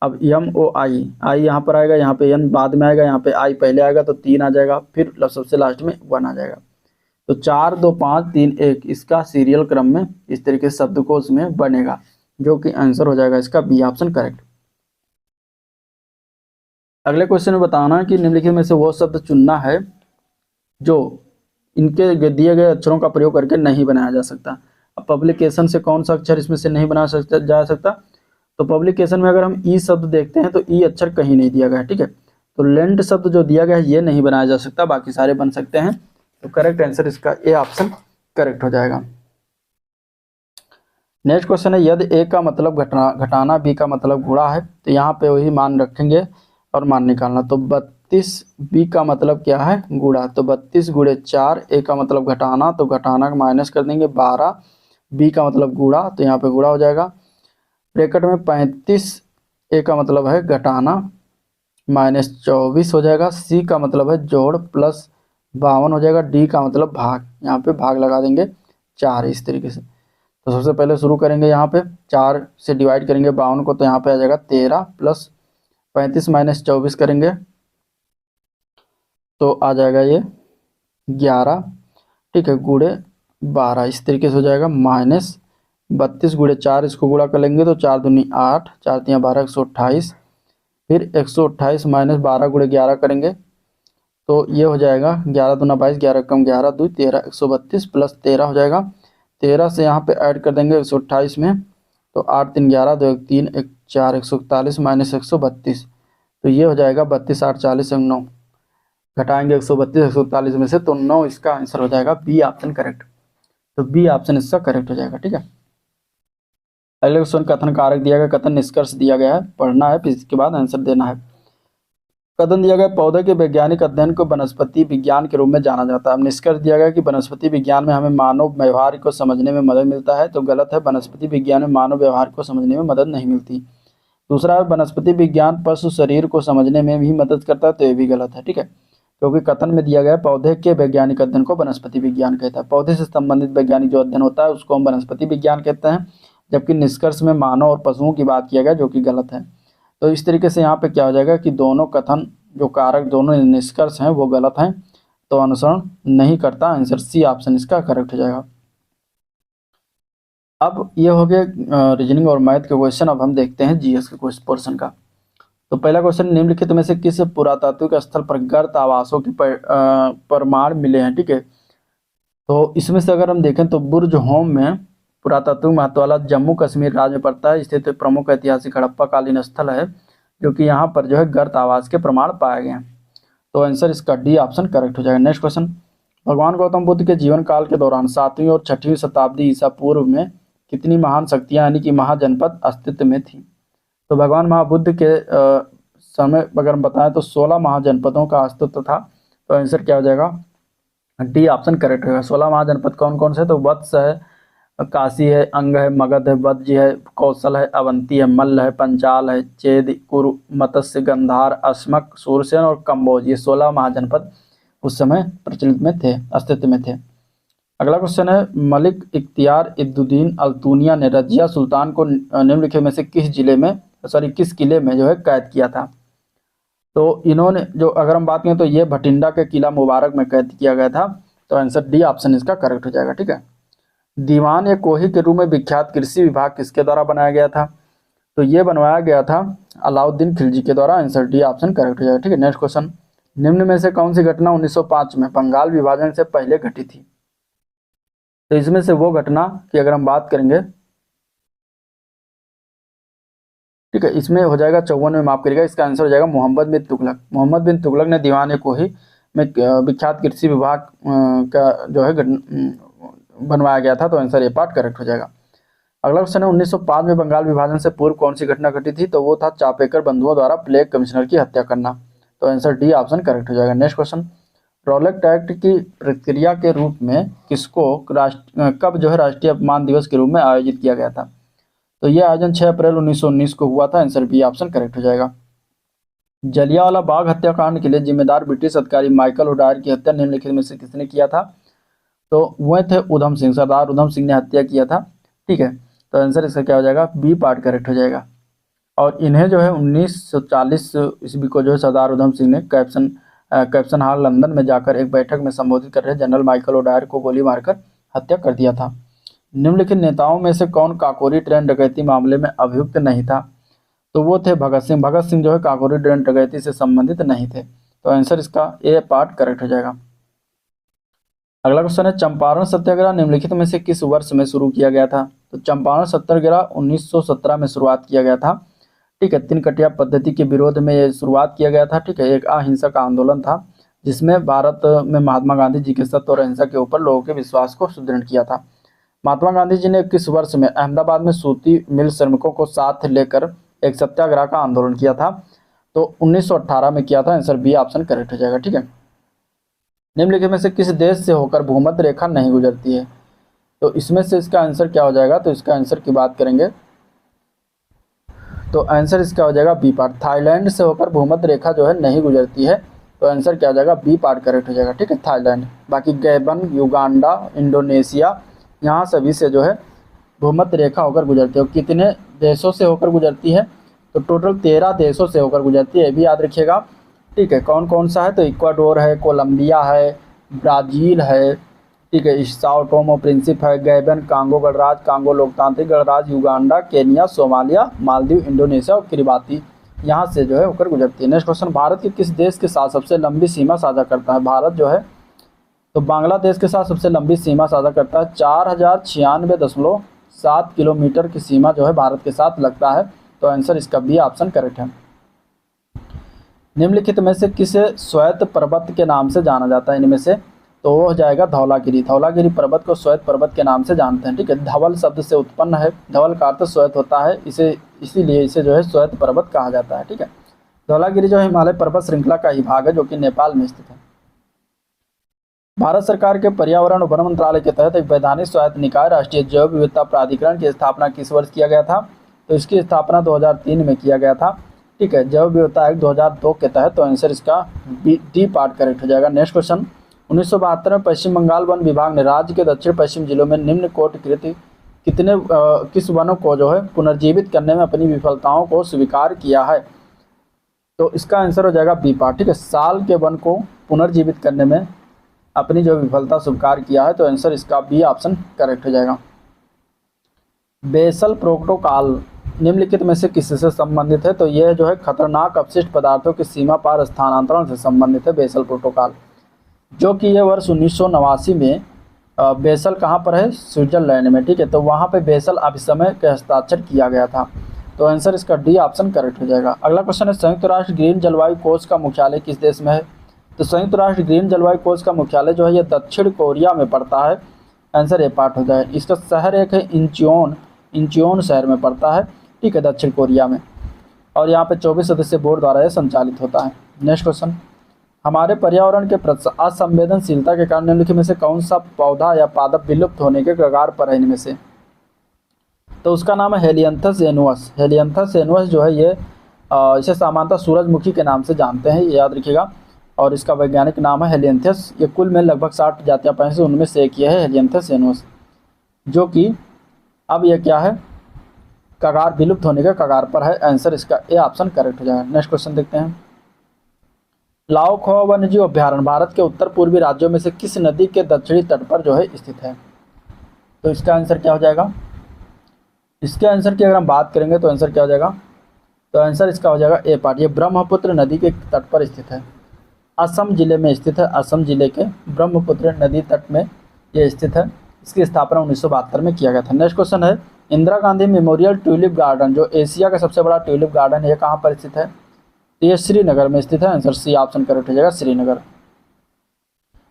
Speaker 1: अब MOI, I यहाँ पर आएगा, यहाँ पे N बाद में आएगा, यहाँ पे I पहले आएगा तो 3 आ जाएगा, फिर सबसे लास्ट में 1 आ जाएगा। तो 4 2 5 3 1 इसका सीरियल क्रम में इस तरीके से शब्दकोश में बनेगा, जो कि आंसर हो जाएगा इसका बी ऑप्शन करेक्ट। अगले क्वेश्चन में बताना कि निम्नलिखित में से वो शब्द चुनना है जो इनके दिए गए अक्षरों का प्रयोग करके नहीं बनाया जा सकता। अब पब्लिकेशन से कौन सा अक्षर इसमें से नहीं बना सकता जा सकता, तो पब्लिकेशन में अगर हम ई शब्द देखते हैं तो ई अक्षर कहीं नहीं दिया गया है, ठीक है। तो लेंट शब्द जो दिया गया है ये नहीं बनाया जा सकता, बाकी सारे बन सकते हैं। तो करेक्ट आंसर इसका ए ऑप्शन करेक्ट हो जाएगा। नेक्स्ट क्वेश्चन है यदि ए का मतलब घटाना बी का मतलब गुणा है, तो यहाँ पे वही मान रखेंगे और मान निकालना। तो 32 बी का मतलब क्या है गुणा, तो 32 गुणे 4, ए का मतलब घटाना तो घटाना का माइनस कर देंगे 12, बी का मतलब गुणा तो यहाँ पे गुणा हो जाएगा। ब्रैकेट में 35 ए का मतलब है घटाना माइनस 24 हो जाएगा, सी का मतलब है जोड़ प्लस 52 हो जाएगा, डी का मतलब भाग, यहाँ पे भाग लगा देंगे 4 इस तरीके से। तो सबसे पहले शुरू करेंगे यहाँ पे 4 से डिवाइड करेंगे 52 को, तो यहाँ पे आ जाएगा 13 प्लस 35 माइनस 24 करेंगे तो आ जाएगा ये 11, ठीक है, गुणे 12 इस तरीके से हो जाएगा, माइनस 32 गुणे 4 इसको गुणा कर लेंगे तो 4 दूनी 8, 4 तिया 12 128, फिर 128 माइनस 12 गुणे 11 करेंगे तो ये हो जाएगा 11 दूना 22, 11 कम 11 2 13, 132 प्लस 13 हो जाएगा। 13 से यहाँ पे ऐड कर देंगे 128 में, तो 8 3 11 2 1 3 1 4 141 माइनस 132, तो ये हो जाएगा 32 8 40 9, घटाएंगे 132 141 में से तो 9 इसका आंसर हो जाएगा, बी ऑप्शन करेक्ट। तो बी ऑप्शन इसका करेक्ट हो जाएगा, ठीक है। अगले क्वेश्चन कथन कारक दिया गया, कथन निष्कर्ष दिया गया है, पढ़ना है फिर इसके बाद आंसर देना है। कथन दिया गया पौधे के वैज्ञानिक अध्ययन को वनस्पति विज्ञान के रूप में जाना जाता है। अब निष्कर्ष दिया गया कि वनस्पति विज्ञान में हमें मानव व्यवहार को समझने में मदद मिलता है, तो गलत है, वनस्पति विज्ञान में मानव व्यवहार को समझने में मदद नहीं मिलती। दूसरा है वनस्पति विज्ञान पशु शरीर को समझने में भी मदद करता है, तो ये भी गलत है, ठीक है, क्योंकि कथन में दिया गया पौधे के वैज्ञानिक अध्ययन को वनस्पति विज्ञान कहता है। पौधे से संबंधित वैज्ञानिक जो अध्ययन होता है उसको हम वनस्पति विज्ञान कहते हैं, जबकि निष्कर्ष में मानव और पशुओं की बात किया गया जो कि गलत है। तो इस तरीके से यहाँ पे क्या हो जाएगा कि दोनों कथन जो कारक दोनों निष्कर्ष हैं वो गलत हैं, तो अनुसरण नहीं करता, आंसर सी ऑप्शन इसका करेक्ट हो जाएगा। अब ये हो गया रीजनिंग और मैथ के क्वेश्चन। अब हम देखते हैं जीएस के क्वेश्चन पोर्शन का। तो पहला क्वेश्चन निम्नलिखित में से किस पुरातात्विक स्थल पर गर्त आवासों के प्रमाण मिले हैं, ठीक है। तो इसमें से अगर हम देखें तो बुर्ज होम में पुरातात्विक महत्व वाला जम्मू कश्मीर राज्य में पड़ता है, स्थित प्रमुख ऐतिहासिक हड़प्पा कालीन स्थल है, जो कि यहाँ पर जो है गर्त आवास के प्रमाण पाए गए हैं। तो आंसर इसका डी ऑप्शन करेक्ट हो जाएगा। नेक्स्ट क्वेश्चन, भगवान गौतम बुद्ध के जीवन काल के दौरान 7वीं और 6वीं शताब्दी ईसा पूर्व में कितनी महान शक्तियाँ यानी कि महाजनपद अस्तित्व में थी। तो भगवान महाबुद्ध के समय अगर हम बताएं तो 16 महाजनपदों का अस्तित्व था, तो आंसर क्या हो जाएगा, डी ऑप्शन करेक्ट होगा। 16 महाजनपद कौन कौन से, तो वत्स है, काशी है, अंग है, मगध है, वज्ज है, कौशल है, अवंती है, मल्ल है, पंचाल है, चेद, कुरु, मत्स्य, गंधार, अस्मक, सूरसेन और कंबोज, ये 16 महाजनपद उस समय प्रचलित में थे, अस्तित्व में थे। अगला क्वेश्चन है मलिक इख्तियार इद्दुद्दीन अल्तुनिया ने रजिया सुल्तान को निम्नलिखित में से किस किले में जो है कैद किया था। तो इन्होंने जो अगर हम बात करें तो ये भटिंडा के किला मुबारक में कैद किया गया था, तो आंसर डी ऑप्शन इसका करेक्ट हो जाएगा, ठीक है। दीवान या कोही के रूप में विख्यात कृषि विभाग किसके द्वारा बनाया गया था, तो ये बनवाया गया था अलाउद्दीन खिलजी के द्वारा, आंसर डी ऑप्शन करेक्ट हो जाएगा, ठीक है। नेक्स्ट क्वेश्चन, निम्न में से कौन सी घटना 1905 में बंगाल विभाजन से पहले घटी थी। तो इसमें से वो घटना की अगर हम बात करेंगे, ठीक है, इसमें हो जाएगा 54 में, माफ करिएगा, इसका आंसर हो जाएगा मोहम्मद बिन तुगलक। मोहम्मद बिन तुगलक ने दीवान ए कोही में विख्यात कृषि विभाग का जो है बनवाया गया था, तो आंसर ए पार्ट करेक्ट हो जाएगा। अगला क्वेश्चन है 1905 में बंगाल विभाजन से पूर्व कौन सी घटना घटी थी, तो वो था चापेकर बंधुओं द्वारा प्लेग कमिश्नर की हत्या करना, तो आंसर डी ऑप्शन करेक्ट हो जाएगा। नेक्स्ट क्वेश्चन, रॉलेट एक्ट की प्रक्रिया के रूप में किसको कब जो है राष्ट्रीय अपमान दिवस के रूप में आयोजित किया गया था, तो यह आयोजन 6 अप्रैल 1919 को हुआ था, आंसर बी ऑप्शन करेक्ट हो जाएगा। जलियांवाला बाग हत्याकांड के लिए जिम्मेदार ब्रिटिश अधिकारी माइकल ओडायर की हत्या निम्नलिखित में से किसने किया था, तो वह थे उधम सिंह, सरदार उधम सिंह ने हत्या किया था, ठीक है। तो आंसर इसका क्या हो जाएगा, बी पार्ट करेक्ट हो जाएगा। और इन्हें जो है 1940 ईस्वी को जो है सरदार उधम सिंह ने कैप्सन हॉल लंदन में जाकर एक बैठक में संबोधित कर रहे जनरल माइकल ओडायर को गोली मारकर हत्या कर दिया था। निम्नलिखित नेताओं में से कौन काकोरी ट्रेन डकैती मामले में अभियुक्त नहीं था, तो वो थे भगत सिंह। भगत सिंह जो है काकोरी ट्रेन डकैती से संबंधित नहीं थे। तो आंसर इसका ए पार्ट करेक्ट हो जाएगा। अगला क्वेश्चन है, चंपारण सत्याग्रह निम्नलिखित में से किस वर्ष में शुरू किया गया था? तो चंपारण सत्याग्रह 1917 में शुरुआत किया गया था। ठीक है, तीन कटिया पद्धति के विरोध में ये शुरुआत किया गया था। ठीक है, एक अहिंसक आंदोलन था जिसमें भारत में महात्मा गांधी जी के सत्य और अहिंसा के ऊपर लोगों के विश्वास को सुदृढ़ किया था। महात्मा गांधी जी ने किस वर्ष में अहमदाबाद में सूती मिल श्रमिकों को साथ लेकर एक सत्याग्रह का आंदोलन किया था? तो 1918 में किया था। आंसर बी ऑप्शन करेक्ट हो जाएगा। ठीक है, निम्नलिखित में से किस देश से होकर भूमध्य रेखा नहीं गुजरती है? तो इसमें से इसका आंसर क्या हो जाएगा? तो इसका आंसर की बात करेंगे तो आंसर इसका हो जाएगा बी पार्ट। थाईलैंड से होकर भूमध्य रेखा जो है नहीं गुजरती है। तो आंसर क्या हो जाएगा? बी पार्ट करेक्ट हो जाएगा। ठीक है, थाईलैंड। बाकी गैबन, युगांडा, इंडोनेशिया, यहाँ सभी से जो है भूमध्य रेखा होकर गुजरती है। कितने देशों से होकर गुजरती है? तो टोटल 13 देशों से होकर गुजरती है, ये भी याद रखिएगा। ठीक है, कौन कौन सा है? तो इक्वाडोर है, कोलंबिया है, ब्राज़ील है, ठीक है, साओ टोमो प्रिंसिप है, गैबन, कांगो गणराज्य, कांगो लोकतांत्रिक गणराज्य, Uganda, Kenya, Somalia, Maldives, Indonesia और किरिबाती, यहाँ से जो है होकर गुजरती है। नेक्स्ट क्वेश्चन, भारत के किस देश के साथ सबसे लंबी सीमा साझा करता है? भारत जो है तो बांग्लादेश के साथ सबसे लंबी सीमा साझा करता है। 4096.7 किलोमीटर की सीमा जो है भारत के साथ लगता है। तो आंसर इसका बी ऑप्शन करेक्ट है। निम्नलिखित में से किसे श्वेत पर्वत के नाम से जाना जाता है? इनमें से तो वो हो जाएगा धौलागिरी। धौलागिरी पर्वत को श्वेत पर्वत के नाम से जानते हैं। ठीक है, धवल शब्द से उत्पन्न है। धवल का अर्थ श्वेत होता है, इसीलिए इसे जो है श्वेत पर्वत कहा जाता है। ठीक है, धौलागिरी जो है हिमालय पर्वत श्रृंखला का ही भाग है जो कि नेपाल में स्थित है। भारत सरकार के पर्यावरण और वन मंत्रालय के तहत एक वैधानिक स्वायत्त निकाय राष्ट्रीय जैव विविधता प्राधिकरण की स्थापना किस वर्ष किया गया था? तो इसकी स्थापना 2003 में किया गया था। ठीक है, जैव विविधता एक्ट 2002 के तहत। तो आंसर इसका डी पार्ट करेक्ट हो जाएगा। नेक्स्ट क्वेश्चन, 1972 में पश्चिम बंगाल वन विभाग ने राज्य के दक्षिण पश्चिम जिलों में निम्न कोटिकृत किस वनों को जो है पुनर्जीवित करने में अपनी विफलताओं को स्वीकार किया है? तो इसका आंसर हो जाएगा बी पार्ट। ठीक है, साल के वन को पुनर्जीवित करने में अपनी जो विफलता स्वीकार किया है। तो आंसर इसका बी ऑप्शन करेक्ट हो जाएगा। बेसल प्रोटोकॉल निम्नलिखित में से किससे संबंधित है? तो यह जो है खतरनाक अपशिष्ट पदार्थों की सीमा पार स्थानांतरण से संबंधित है बेसल प्रोटोकॉल, जो कि यह वर्ष 1989 में बेसल कहाँ पर है? स्विट्जरलैंड में। ठीक है, तो वहाँ पे बेसल अभिसमय के हस्ताक्षर किया गया था। तो आंसर इसका डी ऑप्शन करेक्ट हो जाएगा। अगला क्वेश्चन है, संयुक्त राष्ट्र ग्रीन जलवायु कोष का मुख्यालय किस देश में है? तो संयुक्त राष्ट्र ग्रीन जलवायु कोष का मुख्यालय जो है ये दक्षिण कोरिया में पड़ता है। आंसर ए पार्ट हो जाए। इसका शहर एक है इंचियोन शहर में पड़ता है। ठीक है, दक्षिण कोरिया में। और यहाँ पे 24 सदस्य बोर्ड द्वारा यह संचालित होता है। नेक्स्ट क्वेश्चन, हमारे पर्यावरण के प्रति असंवेदनशीलता के कारण निम्नलिखित में से कौन सा पौधा या पादप विलुप्त होने के कगार पर है? इनमें से तो उसका नाम है हेलियंथस एनुअस। हेलियंथस एनुअस जो है ये इसे सामान्यतः सूरजमुखी के नाम से जानते हैं, ये याद रखिएगा। और इसका वैज्ञानिक नाम है हेलियंथस। ये कुल में लगभग 60 जातियाँ पाई से उनमें से एक ये है हेलियंथस एनुअस, जो कि अब ये क्या है? कगार, विलुप्त होने के कगार पर है। आंसर इसका ए ऑप्शन करेक्ट हो जाएगा। नेक्स्ट क्वेश्चन देखते हैं, लाओ खो वन्यजीव अभ्यारण्य भारत के उत्तर पूर्वी राज्यों में से किस नदी के दक्षिणी तट पर जो है स्थित है? तो इसका आंसर क्या हो जाएगा? इसके आंसर की अगर हम बात करेंगे तो आंसर क्या हो जाएगा? तो आंसर इसका हो जाएगा ए पार्ट। ये ब्रह्मपुत्र नदी के तट पर स्थित है, असम जिले में स्थित है। असम जिले के ब्रह्मपुत्र नदी तट में ये स्थित है। इसकी स्थापना 1972 में किया गया था। नेक्स्ट क्वेश्चन है, Indira Gandhi memorial tulip garden जो एशिया का सबसे बड़ा ट्यूलिप गार्डन है, ये कहाँ पर स्थित है? तो ये श्रीनगर में स्थित है। आंसर सी ऑप्शन करेक्ट हो जाएगा, श्रीनगर।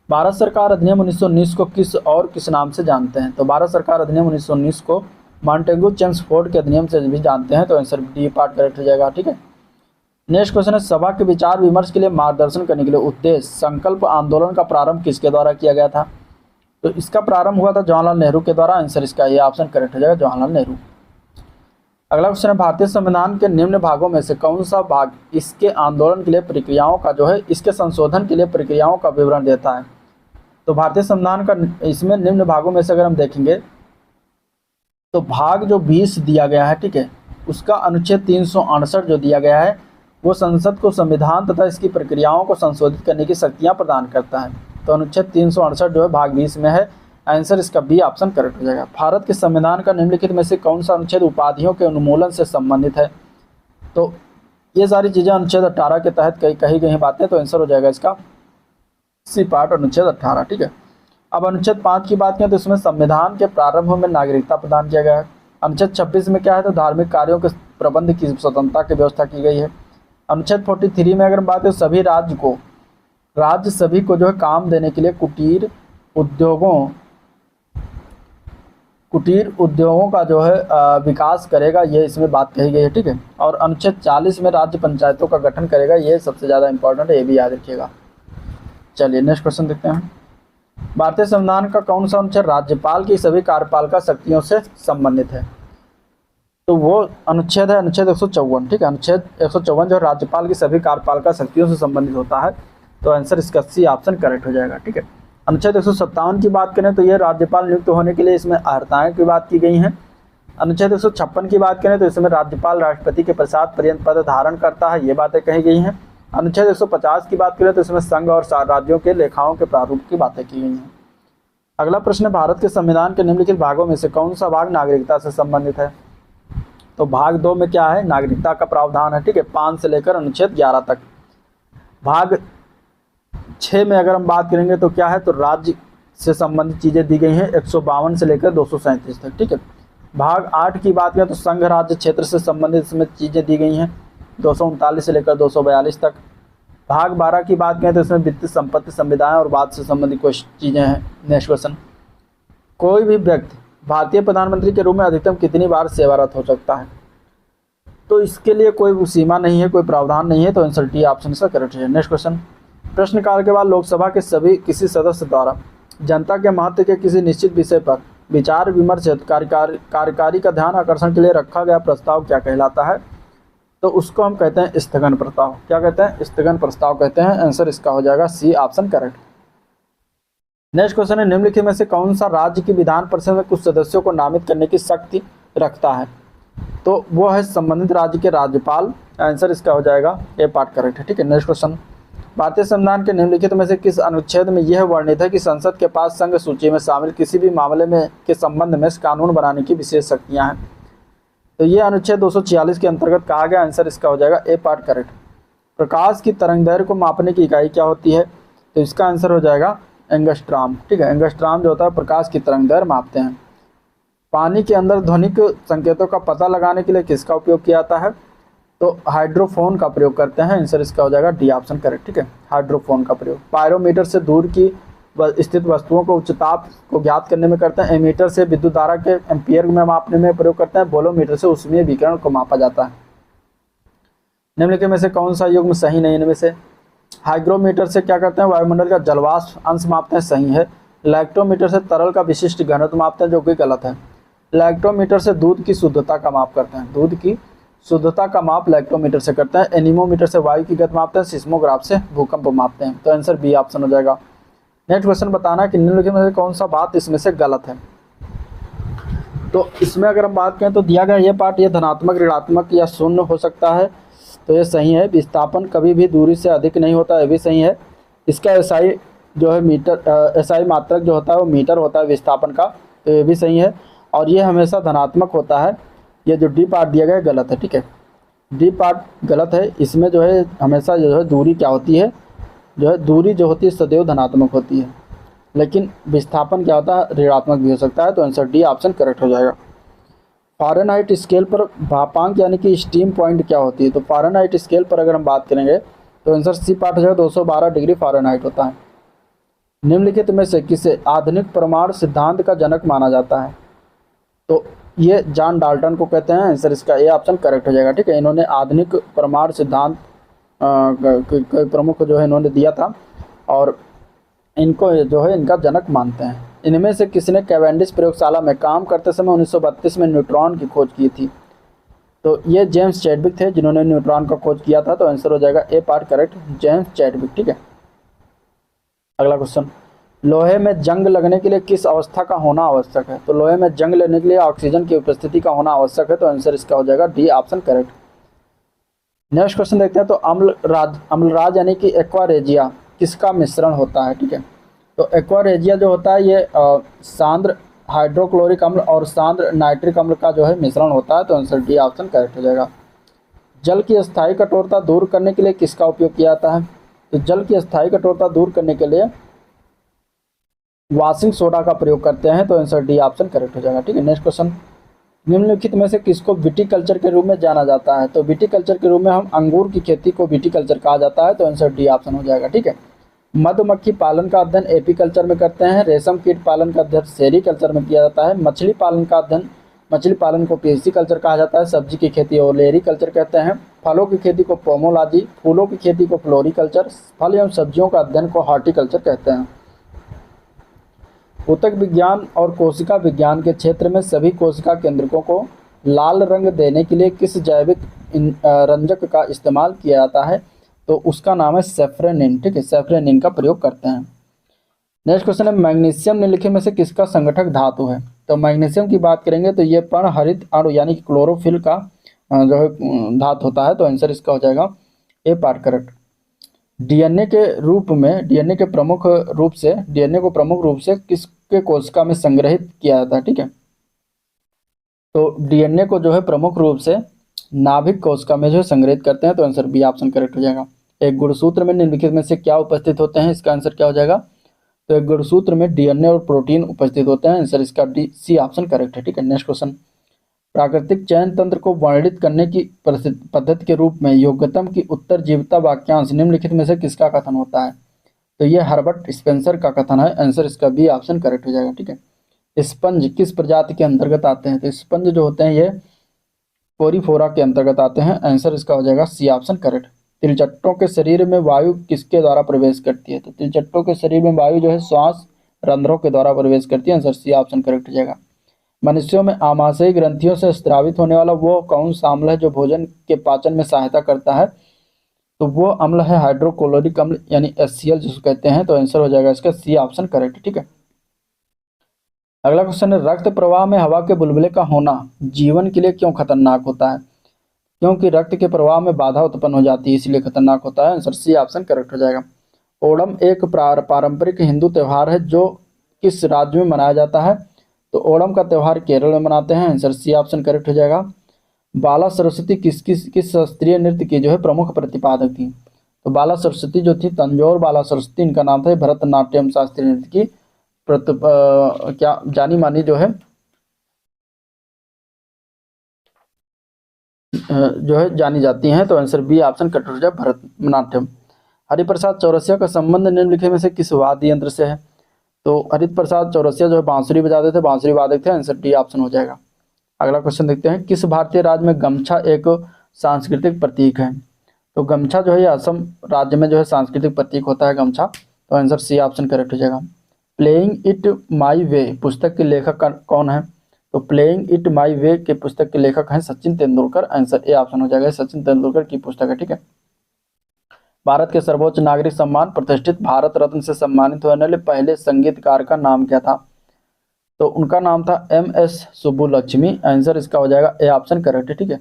Speaker 1: भारत सरकार अधिनियम 1919 को किस नाम से जानते हैं? तो भारत सरकार अधिनियम 1919 को मॉन्टेगू चेम्सफोर्ड के अधिनियम से भी जानते हैं। तो आंसर डी पार्ट करेक्ट हो जाएगा। ठीक है, नेक्स्ट क्वेश्चन है, सभा के विचार विमर्श के लिए मार्गदर्शन करने के लिए उद्देश्य संकल्प आंदोलन का प्रारंभ किसके द्वारा किया गया था? तो इसका प्रारंभ हुआ था जवाहरलाल नेहरू के द्वारा। आंसर इसका ये ऑप्शन करेक्ट हो जाएगा, जवाहरलाल नेहरू। अगला क्वेश्चन है, भारतीय संविधान के निम्न भागों में से कौन सा भाग इसके आंदोलन के लिए प्रक्रियाओं का जो है इसके संशोधन के लिए प्रक्रियाओं का विवरण देता है? तो भारतीय संविधान का इसमें निम्न भागों में से अगर हम देखेंगे तो भाग जो 20 दिया गया है, ठीक है, उसका अनुच्छेद 368 जो दिया गया है वो संसद को संविधान तथा इसकी प्रक्रियाओं को संशोधित करने की शक्तियां प्रदान करता है। तो अनुच्छेद 368 जो है भाग 20 में है। आंसर इसका बी ऑप्शन करेक्ट हो जाएगा। भारत के संविधान का निम्नलिखित में से कौन सा अनुच्छेद उपाधियों के उन्मूलन से संबंधित है? तो ये सारी चीज़ें अनुच्छेद 18 के तहत कही गई हैं बातें, तो आंसर हो जाएगा इसका सी पार्ट अनुच्छेद 18। ठीक है, अब अनुच्छेद 5 की बात करें तो इसमें संविधान के प्रारंभ में नागरिकता प्रदान किया गया है। अनुच्छेद 26 में क्या है, तो धार्मिक कार्यों के प्रबंध की स्वतंत्रता की व्यवस्था की गई है। अनुच्छेद 43 में अगर हम बात करें राज्य सभी को जो है काम देने के लिए कुटीर उद्योगों का जो है विकास करेगा, ये इसमें बात कही गई है। ठीक है, और अनुच्छेद 40 में राज्य पंचायतों का गठन करेगा, ये सबसे ज़्यादा इंपॉर्टेंट है, ये भी याद रखिएगा। चलिए नेक्स्ट क्वेश्चन देखते हैं। भारतीय संविधान का कौन सा अनुच्छेद राज्यपाल की सभी कार्यपालिका शक्तियों से संबंधित है? तो वो अनुच्छेद है अनुच्छेद 154। ठीक है, अनुच्छेद 154 जो राज्यपाल की सभी कार्यपालिका शक्तियों से संबंधित होता है, तो आंसर इसका सी ऑप्शन करेक्ट हो जाएगा। ठीक है, अनुच्छेद 157 की बात करें तो ये राज्यपाल नियुक्त होने के लिए इसमें अर्हताएं की बात की गई हैं। अनुच्छेद 156 की बात करें तो इसमें राज्यपाल राष्ट्रपति के प्रसाद पर्यंत पद धारण करता है, ये बातें कही गई हैं। अनुच्छेद 150 की बात करें तो इसमें संघ और राज्यों के लेखाओं के प्रारूप की बातें की गई हैं। अगला प्रश्न, भारत के संविधान के निम्नलिखित भागों में से कौन सा भाग नागरिकता से संबंधित है? तो भाग 2 में क्या है, नागरिकता का प्रावधान है। ठीक है, 5 से लेकर अनुच्छेद 11 तक। भाग 6 में अगर हम बात करेंगे तो क्या है, तो राज्य से संबंधित चीज़ें दी गई हैं 152 से लेकर 237 तक। ठीक है, भाग 8 की बात करें तो संघ राज्य क्षेत्र से संबंधित इसमें चीज़ें दी गई हैं 239 से लेकर 242 तक। भाग 12 की बात करें तो इसमें वित्तीय संपत्ति संविदाएं और वाद से संबंधित कुछ चीज़ें हैं। नेक्स्ट क्वेश्चन, कोई भी व्यक्ति भारतीय प्रधानमंत्री के रूप में अधिकतम कितनी बार सेवारत हो सकता है? तो इसके लिए कोई सीमा नहीं है, कोई प्रावधान नहीं है, तो आंसर डी ऑप्शन इसका करेक्ट है। नेक्स्ट क्वेश्चन, प्रश्नकाल के बाद लोकसभा के सभी किसी सदस्य द्वारा जनता के महत्व के किसी निश्चित विषय पर विचार विमर्श कार्यकारी का ध्यान आकर्षण के लिए रखा गया प्रस्ताव क्या कहलाता है? तो उसको हम कहते हैं स्थगन प्रस्ताव। क्या कहते हैं? स्थगन प्रस्ताव कहते हैं। आंसर इसका हो जाएगा C option correct. Next question है, निम्नलिखित में से कौन सा राज्य की विधान परिषद में कुछ सदस्यों को नामित करने की शक्ति रखता है? तो वो है संबंधित राज्य के राज्यपाल। आंसर इसका हो जाएगा ए पार्ट करेक्ट है। ठीक है, नेक्स्ट क्वेश्चन, भारतीय संविधान के निम्नलिखित में से किस अनुच्छेद में यह वर्णित है कि संसद के पास संघ सूची में शामिल किसी भी मामले में के संबंध में कानून बनाने की विशेष शक्तियां हैं? तो ये अनुच्छेद 246 के अंतर्गत कहा गया। आंसर इसका हो जाएगा ए पार्ट करेक्ट। प्रकाश की तरंगदैर्घ्य को मापने की इकाई क्या होती है? तो इसका आंसर हो जाएगा एंगस्ट्राम। ठीक है, एंगस्ट्राम जो होता है प्रकाश की तरंगदैर्घ्य मापते हैं। पानी के अंदर ध्वनिक संकेतों का पता लगाने के लिए किसका उपयोग किया जाता है? तो हाइड्रोफोन का प्रयोग करते हैं। आंसर इसका हो जाएगा डी ऑप्शन करेक्ट। ठीक है, हाइड्रोफोन का प्रयोग। पायरोमीटर से दूर की स्थित वस्तुओं को उच्च ताप को ज्ञात करने में करते हैं। एमीटर से विद्युत धारा के एम्पियर में मापने में प्रयोग करते हैं। बोलोमीटर से ऊष्मीय विकिरण को मापा जाता है। निम्नलिखित में से कौन सा युग्म सही नहीं? इनमें से हाइग्रोमीटर से क्या करते हैं? वायुमंडल का जलवाष्प अंश मापते हैं, सही है। लैक्टोमीटर से तरल का विशिष्ट घनत्व मापते हैं, जो कि गलत है। लैक्टोमीटर से दूध की शुद्धता का माप करते हैं। दूध की शुद्धता का माप लैक्टोमीटर से करते हैं। एनीमोमीटर से वायु की गति मापते हैं। सिस्मोग्राफ से भूकंप मापते हैं। तो आंसर बी ऑप्शन हो जाएगा। नेक्स्ट क्वेश्चन, बताना कि निम्नलिखित में से कौन सा बात इसमें से गलत है? तो इसमें अगर हम बात करें तो दिया गया ये पार्ट, ये धनात्मक, ऋणात्मक या शून्य हो सकता है, तो ये सही है। विस्थापन कभी भी दूरी से अधिक नहीं होता, ये भी सही है। इसका एसआई जो है मीटर, एसआई मात्रक जो होता है वो मीटर होता है विस्थापन का, तो ये भी सही है। और ये हमेशा धनात्मक होता है। ये जो डी पार्ट दिया गया है गलत है। ठीक है, डी पार्ट गलत है। इसमें जो है हमेशा जो है दूरी क्या होती है, जो है दूरी जो होती है सदैव धनात्मक होती है, लेकिन विस्थापन क्या होता है ऋणात्मक भी हो सकता है। तो आंसर डी ऑप्शन करेक्ट हो जाएगा। फ़ारेनहाइट स्केल पर भापांक यानी कि स्टीम पॉइंट क्या होती है? तो फ़ारेनहाइट स्केल पर अगर हम बात करेंगे तो आंसर सी पार्ट हो जाएगा 212 डिग्री फ़ारेनहाइट होता है। निम्नलिखित में से किसे आधुनिक परमाणु सिद्धांत का जनक माना जाता है? तो ये जॉन डाल्टन को कहते हैं। आंसर इसका ए ऑप्शन करेक्ट हो जाएगा। ठीक है, इन्होंने आधुनिक परमाणु सिद्धांत प्रमुख जो है इन्होंने दिया था और इनको जो है इनका जनक मानते हैं। इनमें से किसने कैवेंडिश प्रयोगशाला में काम करते समय 1932 में न्यूट्रॉन की खोज की थी? तो ये जेम्स चैडविक थे जिन्होंने न्यूट्रॉन का खोज किया था। तो आंसर हो जाएगा ए पार्ट करेक्ट, जेम्स चैडविक। ठीक है, अगला क्वेश्चन, लोहे में जंग लगने के लिए किस अवस्था का होना आवश्यक है? तो लोहे में जंग लेने के लिए ऑक्सीजन की उपस्थिति का होना आवश्यक है। तो आंसर इसका हो जाएगा D option correct. Next question देखते हैं। तो अम्लराज यानी कि एक्वारेजिया किसका मिश्रण होता है? ठीक है, तो एक्वारेजिया जो होता है ये सांद्र हाइड्रोक्लोरिक अम्ल और सांद्र नाइट्रिक अम्ल का जो है मिश्रण होता है। तो आंसर डी ऑप्शन करेक्ट हो जाएगा। जल की स्थायी कठोरता दूर करने के लिए किसका उपयोग किया जाता है? तो जल की स्थायी कठोरता दूर करने के लिए वॉशिंग सोडा का प्रयोग करते हैं। तो आंसर डी ऑप्शन करेक्ट हो जाएगा। ठीक है, नेक्स्ट क्वेश्चन, निम्नलिखित में से किसको विटीकल्चर के रूप में जाना जाता है? तो विटीकल्चर के रूप में हम अंगूर की खेती को विटीकल्चर कहा जाता है। तो आंसर डी ऑप्शन हो जाएगा। ठीक है, मधुमक्खी पालन का अध्ययन एपीकल्चर में करते हैं। रेशम कीट पालन का अध्ययन सेरीकल्चर में किया जाता है। मछली पालन का अध्ययन, मछली पालन को पीसीकल्चर कहा जाता है। सब्जी की खेती ओलेरीकल्चर कहते हैं। फलों की खेती को पोमोलॉजी, फूलों की खेती को फ्लोरीकल्चर, फल एवं सब्जियों का अध्ययन को हॉर्टिकल्चर कहते हैं। ऊतक विज्ञान और कोशिका विज्ञान के क्षेत्र में सभी कोशिका केंद्रकों को लाल रंग देने के लिए किस जैविक रंजक का इस्तेमाल किया जाता है? तो उसका नाम है सेफ्रेनिन। ठीक है, सेफ्रेनिन का प्रयोग करते हैं। नेक्स्ट क्वेश्चन है, मैग्नीशियम निम्नलिखित में से किसका संगठक धातु है? तो मैग्नीशियम की बात करेंगे तो ये पर्णहरित अणु यानी कि क्लोरोफिल का जो है धातु होता है। तो आंसर इसका हो जाएगा ए पार्ट करेक्ट। डीएनए के रूप में, डीएनए को प्रमुख रूप से किसके कोशिका में संग्रहित किया जाता है? ठीक है, तो डीएनए को जो है प्रमुख रूप से नाभिक कोशिका में जो है संग्रहित करते हैं। तो आंसर बी ऑप्शन करेक्ट हो जाएगा। एक गुणसूत्र में निम्नलिखित में से क्या उपस्थित होते हैं? इसका आंसर क्या हो जाएगा? तो एक गुणसूत्र में डीएनए और प्रोटीन उपस्थित होते हैं। आंसर इसका डी सी ऑप्शन करेक्ट है। ठीक है, नेक्स्ट क्वेश्चन, प्राकृतिक चयन तंत्र को वर्णित करने की पद्धति के रूप में योग्यतम की उत्तरजीविता वाक्यांश निम्नलिखित में से किसका कथन होता है? तो ये हर्बर्ट स्पेंसर का कथन है। आंसर इसका बी ऑप्शन करेक्ट हो जाएगा। ठीक है, स्पंज किस प्रजाति के अंतर्गत आते हैं? तो स्पंज जो होते हैं ये कोरीफोरा के अंतर्गत आते हैं। आंसर इसका हो जाएगा सी ऑप्शन करेक्ट। तिलचट्टों के शरीर में वायु किसके द्वारा प्रवेश करती है? तो तिलचट्टों के शरीर में वायु जो है श्वास रंध्रों के द्वारा प्रवेश करती है। आंसर सी ऑप्शन करेक्ट हो जाएगा। मनुष्यों में आमाशयी ग्रंथियों से स्रावित होने वाला वो कौन सा अम्ल है जो भोजन के पाचन में सहायता करता है? तो वो अम्ल है हाइड्रोक्लोरिक अम्ल यानी HCl जिसको कहते हैं। तो आंसर हो जाएगा इसका सी ऑप्शन करेक्ट। ठीक है, अगला क्वेश्चन है, रक्त प्रवाह में हवा के बुलबुले का होना जीवन के लिए क्यों खतरनाक होता है? क्योंकि रक्त के प्रवाह में बाधा उत्पन्न हो जाती है, इसलिए खतरनाक होता है। आंसर सी ऑप्शन करेक्ट हो जाएगा। ओणम एक पारंपरिक हिंदू त्यौहार है जो किस राज्य में मनाया जाता है? तो ओणम का त्यौहार केरल में मनाते हैं। आंसर सी ऑप्शन करेक्ट हो जाएगा। बाला सरस्वती किस शास्त्रीय नृत्य की जो है प्रमुख प्रतिपादक थी? तो बाला सरस्वती जो थी, तंजौर बाला सरस्वती इनका नाम था। भरतनाट्यम शास्त्रीय नृत्य की क्या जानी मानी जो है जानी जाती हैं। तो आंसर बी ऑप्शन करेक्ट हो जाएगा, भरतनाट्यम। हरिप्रसाद चौरसिया का संबंध निम्नलिखित में से किस वाद्य यंत्र से है? तो हरिप्रसाद चौरसिया जो है बांसुरी बजाते थे, बांसुरी वादक थे। आंसर डी ऑप्शन हो जाएगा। अगला क्वेश्चन देखते हैं, किस भारतीय राज्य में गमछा एक सांस्कृतिक प्रतीक है? तो गमछा जो है असम राज्य में जो है सांस्कृतिक प्रतीक होता है गमछा। तो आंसर सी ऑप्शन करेक्ट हो जाएगा। प्लेइंग इट माई वे पुस्तक के लेखक कौन है? तो प्लेइंग इट माई वे के पुस्तक के लेखक हैं Sachin Tendulkar. Answer A option हो जाएगा, सचिन तेंदुलकर की पुस्तक है। ठीक है, भारत के सर्वोच्च नागरिक सम्मान प्रतिष्ठित भारत रत्न से सम्मानित होने वाले पहले संगीतकार का नाम क्या था? तो उनका नाम था MS सुब्बुलक्ष्मी। आंसर इसका हो जाएगा ए ऑप्शन करेक्ट है। ठीक है,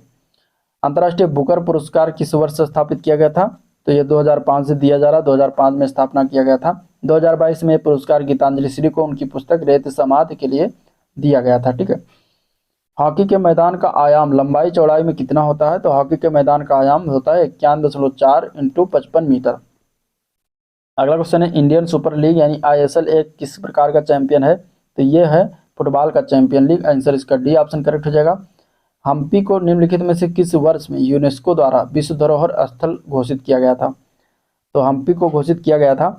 Speaker 1: अंतर्राष्ट्रीय बुकर पुरस्कार किस वर्ष स्थापित किया गया था? तो ये 2005 से दिया जा रहा, 2005 में स्थापना किया गया था। 2022 में पुरस्कार गीतांजलि श्री को उनकी पुस्तक रेत समाधि के लिए दिया गया था। ठीक है, हॉकी के मैदान का आयाम लंबाई चौड़ाई में कितना होता है? तो हॉकी के मैदान का आयाम होता है 51.4 × 55 मीटर। अगला क्वेश्चन है, इंडियन सुपर लीग यानी ISL एक किस प्रकार का चैंपियन है? तो ये है फुटबॉल का चैंपियन लीग। आंसर इसका डी ऑप्शन करेक्ट हो जाएगा। हम्पी को निम्नलिखित में से किस वर्ष में यूनेस्को द्वारा विश्व धरोहर स्थल घोषित किया गया था? तो हम्पी को घोषित किया गया था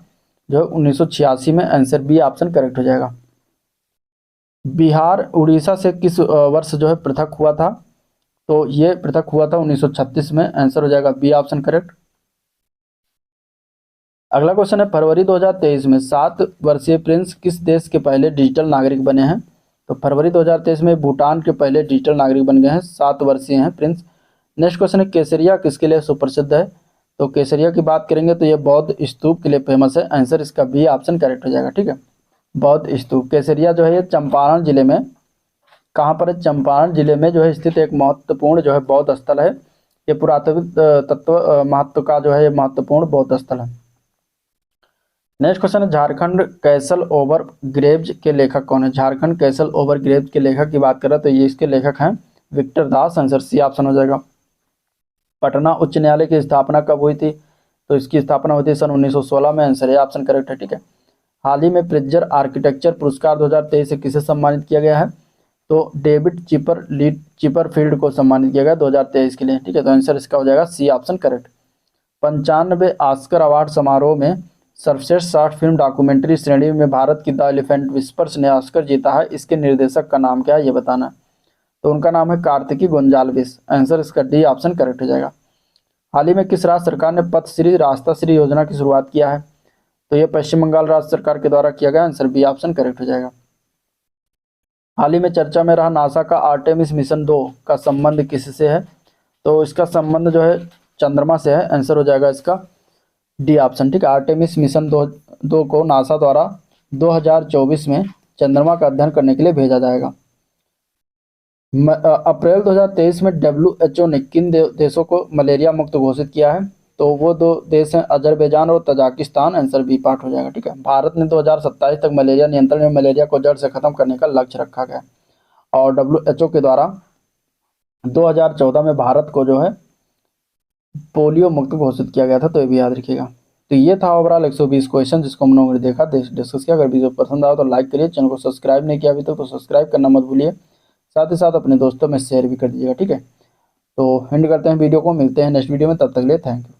Speaker 1: जो 1986 में। आंसर बी ऑप्शन करेक्ट हो जाएगा। बिहार उड़ीसा से किस वर्ष जो है पृथक हुआ था? तो ये पृथक हुआ था 1936 में। आंसर हो जाएगा बी ऑप्शन करेक्ट। अगला क्वेश्चन है, फरवरी 2023 में 7 वर्षीय प्रिंस किस देश के पहले डिजिटल नागरिक बने हैं? तो फरवरी 2023 में भूटान के पहले डिजिटल नागरिक बन गए हैं, 7 वर्षीय हैं प्रिंस। नेक्स्ट क्वेश्चन है, केसरिया किसके लिए सुप्रसिद्ध है? तो केसरिया की बात करेंगे तो ये बौद्ध स्तूप के लिए फेमस है। आंसर इसका बी ऑप्शन करेक्ट हो जाएगा। ठीक है, बौद्ध स्तूप केसरिया जो है ये चंपारण जिले में, कहाँ पर है? चंपारण जिले में जो है स्थित एक महत्वपूर्ण जो है बौद्ध स्थल है। ये पुरातत्व तत्व महत्व का जो है ये महत्वपूर्ण बौद्ध स्थल है। नेक्स्ट क्वेश्चन है, झारखंड कैसल ओवर ग्रेव्स के लेखक कौन है? झारखंड कैसल ओवर ग्रेव्स के लेखक की बात करें तो ये इसके लेखक हैं विक्टर दास। आंसर सी ऑप्शन हो जाएगा। पटना उच्च न्यायालय की स्थापना कब हुई थी? तो इसकी स्थापना हुई थी सन 1916 में। आंसर है ऑप्शन करेक्ट है। ठीक है। हाल ही में प्रिट्जर आर्किटेक्चर पुरस्कार 2023 से किसे सम्मानित किया गया है? तो डेविड चिपरफील्ड को सम्मानित किया गया 2023 के लिए। ठीक है, तो आंसर इसका हो जाएगा सी ऑप्शन करेक्ट। 95वें ऑस्कर अवार्ड समारोह में सर्वश्रेष्ठ शॉर्ट फिल्म डॉक्यूमेंट्री श्रेणी में भारत की द एलिफेंट विस्पर्स ने ऑस्कर जीता है। इसके निर्देशक का नाम क्या है ये बताना। तो उनका नाम है कार्तिकी गोंजाल्विस। आंसर इसका डी ऑप्शन करेक्ट हो जाएगा। हाल ही में किस राज्य सरकार ने पथश्री रास्ताश्री योजना की शुरुआत किया है? तो ये पश्चिम बंगाल राज्य सरकार के द्वारा किया गया। आंसर बी ऑप्शन करेक्ट हो जाएगा। हाल ही में चर्चा में रहा नासा का आर्टेमिस मिशन 2 का संबंध किससे है? तो इसका संबंध जो है चंद्रमा से है। आंसर हो जाएगा इसका डी ऑप्शन। ठीक है, आर्टेमिस मिशन 2 को नासा द्वारा 2024 में चंद्रमा का अध्ययन करने के लिए भेजा जाएगा। अप्रैल 2023 में WHO ने किन देशों को मलेरिया मुक्त घोषित किया है? तो वो 2 देश हैं अजरबैजान और तजाकिस्तान। आंसर बी पार्ट हो जाएगा। ठीक है, भारत ने 2027 तक मलेरिया नियंत्रण में मलेरिया को जड़ से खत्म करने का लक्ष्य रखा गया और WHO के द्वारा 2014 में भारत को जो है पोलियो मुक्त घोषित किया गया था। तो ये भी याद रखिएगा। तो ये था ओवरऑल 120 क्वेश्चन जिसको हम लोगों ने देखा, डिस्कस किया। अगर वीडियो पसंद आया तो लाइक करिए, चैनल को सब्सक्राइब नहीं किया अभी तक तो सब्सक्राइब करना मत भूलिए, साथ ही साथ अपने दोस्तों में शेयर भी कर दीजिएगा। ठीक है, तो एंड करते हैं वीडियो को, मिलते हैं नेक्स्ट वीडियो में, तब तक के लिए थैंक यू।